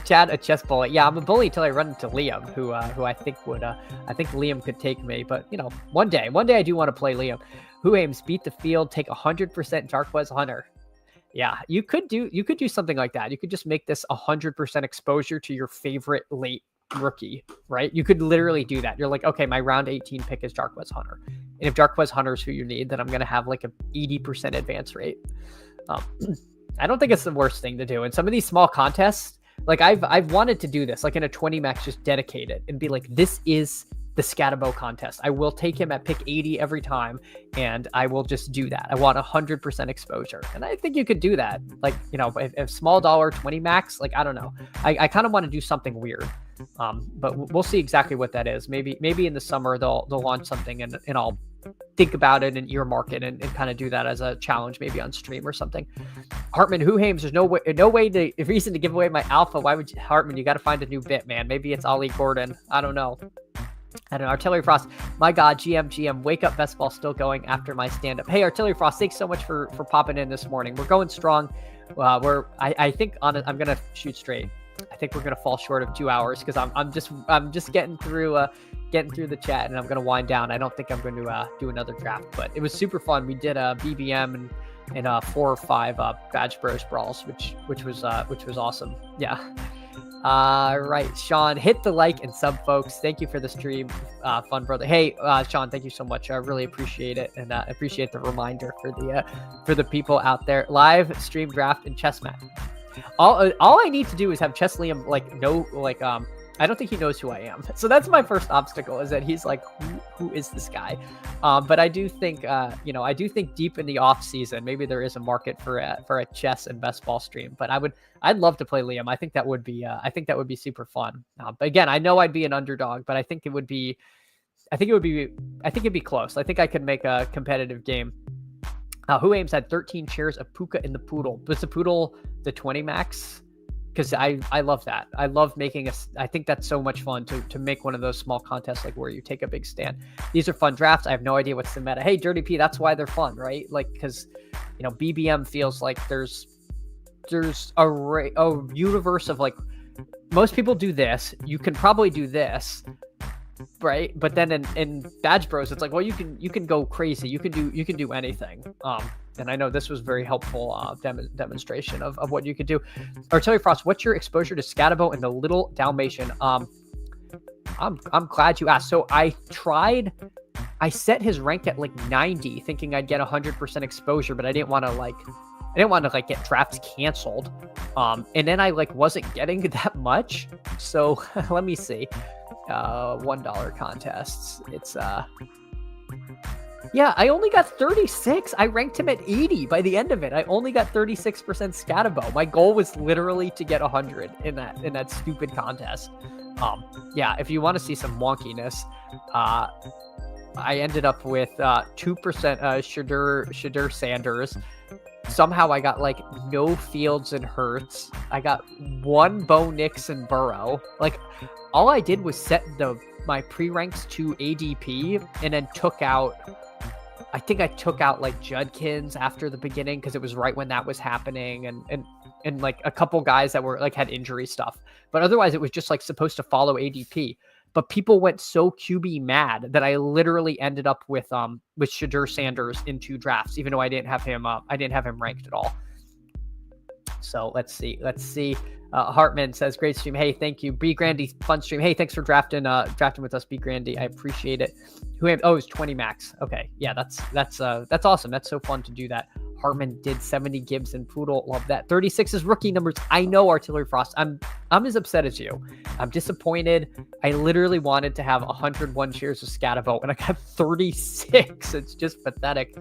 [SPEAKER 1] Chad, a chess bully. Yeah, I'm a bully until I run into Liam, who I think would. I think Liam could take me, but one day I do want to play Liam. Who aims beat the field, take 100% Darkwez Hunter. Yeah, you could do something like that. You could just make this 100% exposure to your favorite late rookie, right? You could literally do that. You're like, okay, my round 18 pick is Jarquez Hunter. And if Jarquez Hunter is who you need, then I'm going to have like a 80% advance rate. Um, I don't think it's the worst thing to do. And some of these small contests, like I've wanted to do this, like in a 20 max, just dedicate it and be like, this is the Scatabo contest. I will take him at pick 80 every time, and I will just do that. I want 100% exposure. And I think you could do that. Like, you know, if small dollar 20 max, like, I don't know. I kind of want to do something weird. But we'll see exactly what that is. Maybe in the summer they'll launch something, and I'll think about it and earmark it and kind of do that as a challenge, maybe on stream or something. Hartman, who Hames? There's no reason to give away my alpha. Why would you, Hartman? You got to find a new bit, man. Maybe it's Ollie Gordon. I don't know. Artillery Frost, my God, GM, wake up, best ball still going after my stand-up. Hey, Artillery Frost, thanks so much for popping in this morning. We're going strong. I think I'm gonna shoot straight. I think we're gonna fall short of 2 hours because I'm just getting through the chat, and I'm gonna wind down. I don't think I'm going to do another draft, but it was super fun. We did a BBM and 4 or 5 Badge Bros brawls, which was awesome. Yeah. Right, Sean, hit the like and sub, folks. Thank you for the stream, fun brother. Hey, Sean, thank you so much. I really appreciate it, and appreciate the reminder for the people out there. Live stream draft and chess match. All I need to do is have Chess Liam I don't think he knows who I am. So that's my first obstacle, is that he's like, who is this guy? But I do think, deep in the off season, maybe there is a market for a chess and best ball stream. But I'd love to play Liam. I think that would be super fun. But again, I know I'd be an underdog, but I think it'd be close. I think I could make a competitive game. Who Ames had 13 shares of Puka in the Poodle. Was the Poodle the 20 max? Because I love that. I love making I think that's so much fun to make one of those small contests, like where you take a big stand. These are fun drafts. I have no idea what's the meta. Hey, Dirty P, that's why they're fun, right? Like, because, you know, BBM feels like there's a universe of, like, most people do this. You can probably do this, right? But then in Badge Bros, it's like, well, you can go crazy. You can do anything. And I know this was very helpful demonstration of what you could do. Artillery Frost, what's your exposure to Scatabo and the Little Dalmatian? I'm glad you asked. So I set his rank at like 90, thinking I'd get 100% exposure, but I didn't want to get drafts canceled. And then I wasn't getting that much. So let me see. $1 contests. It's yeah, I only got 36. I ranked him at 80 by the end of it. I only got 36% Scatabo. My goal was literally to get 100 in that stupid contest. Yeah, if you want to see some wonkiness, I ended up with 2% Shadur Sanders. Somehow I got no Fields and Hurts. I got 1 Bo Nix and Burrow. All I did was set my pre-ranks to ADP and then I think I took out Judkins after the beginning because it was right when that was happening, and a couple guys that were had injury stuff. But otherwise it was just supposed to follow ADP. But people went so QB mad that I literally ended up with Shadur Sanders in 2 drafts, even though I didn't have him ranked at all. So let's see. Hartman says, great stream. Hey, thank you. B Grandy, fun stream. Hey, thanks for drafting with us, B Grandy. I appreciate it. It's 20 max. Okay. Yeah, that's awesome. That's so fun to do that. Hartman did 70 Gibbs and Poodle. Love that. 36 is rookie numbers. I know, Artillery Frost. I'm as upset as you. I'm disappointed. I literally wanted to have 101 shares of Scatabo and I got 36. It's just pathetic.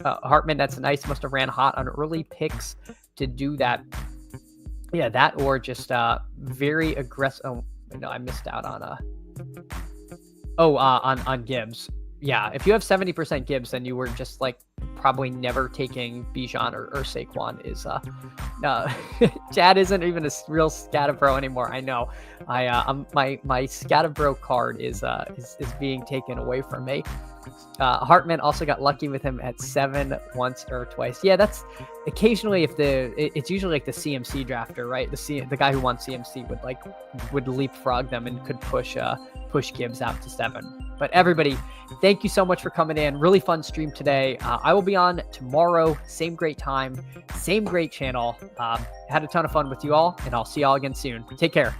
[SPEAKER 1] Hartman, that's nice. Must have ran hot on early picks to do that. Yeah, that or just very aggressive. Oh no, I missed out on on Gibbs. Yeah, if you have 70% Gibbs, then you were just probably never taking Bijan or Saquon. Chad isn't even a real Scatabro anymore. I know. My Scatabro card is being taken away from me. Hartman also got lucky with him at 7 once or twice. Yeah, that's occasionally it's usually like the CMC drafter, right? The guy who won CMC would leapfrog them and could push Gibbs out to 7. But everybody, thank you so much for coming in. Really fun stream today. I will be on tomorrow, same great time, same great channel. Had a ton of fun with you all, and I'll see y'all again soon. Take care.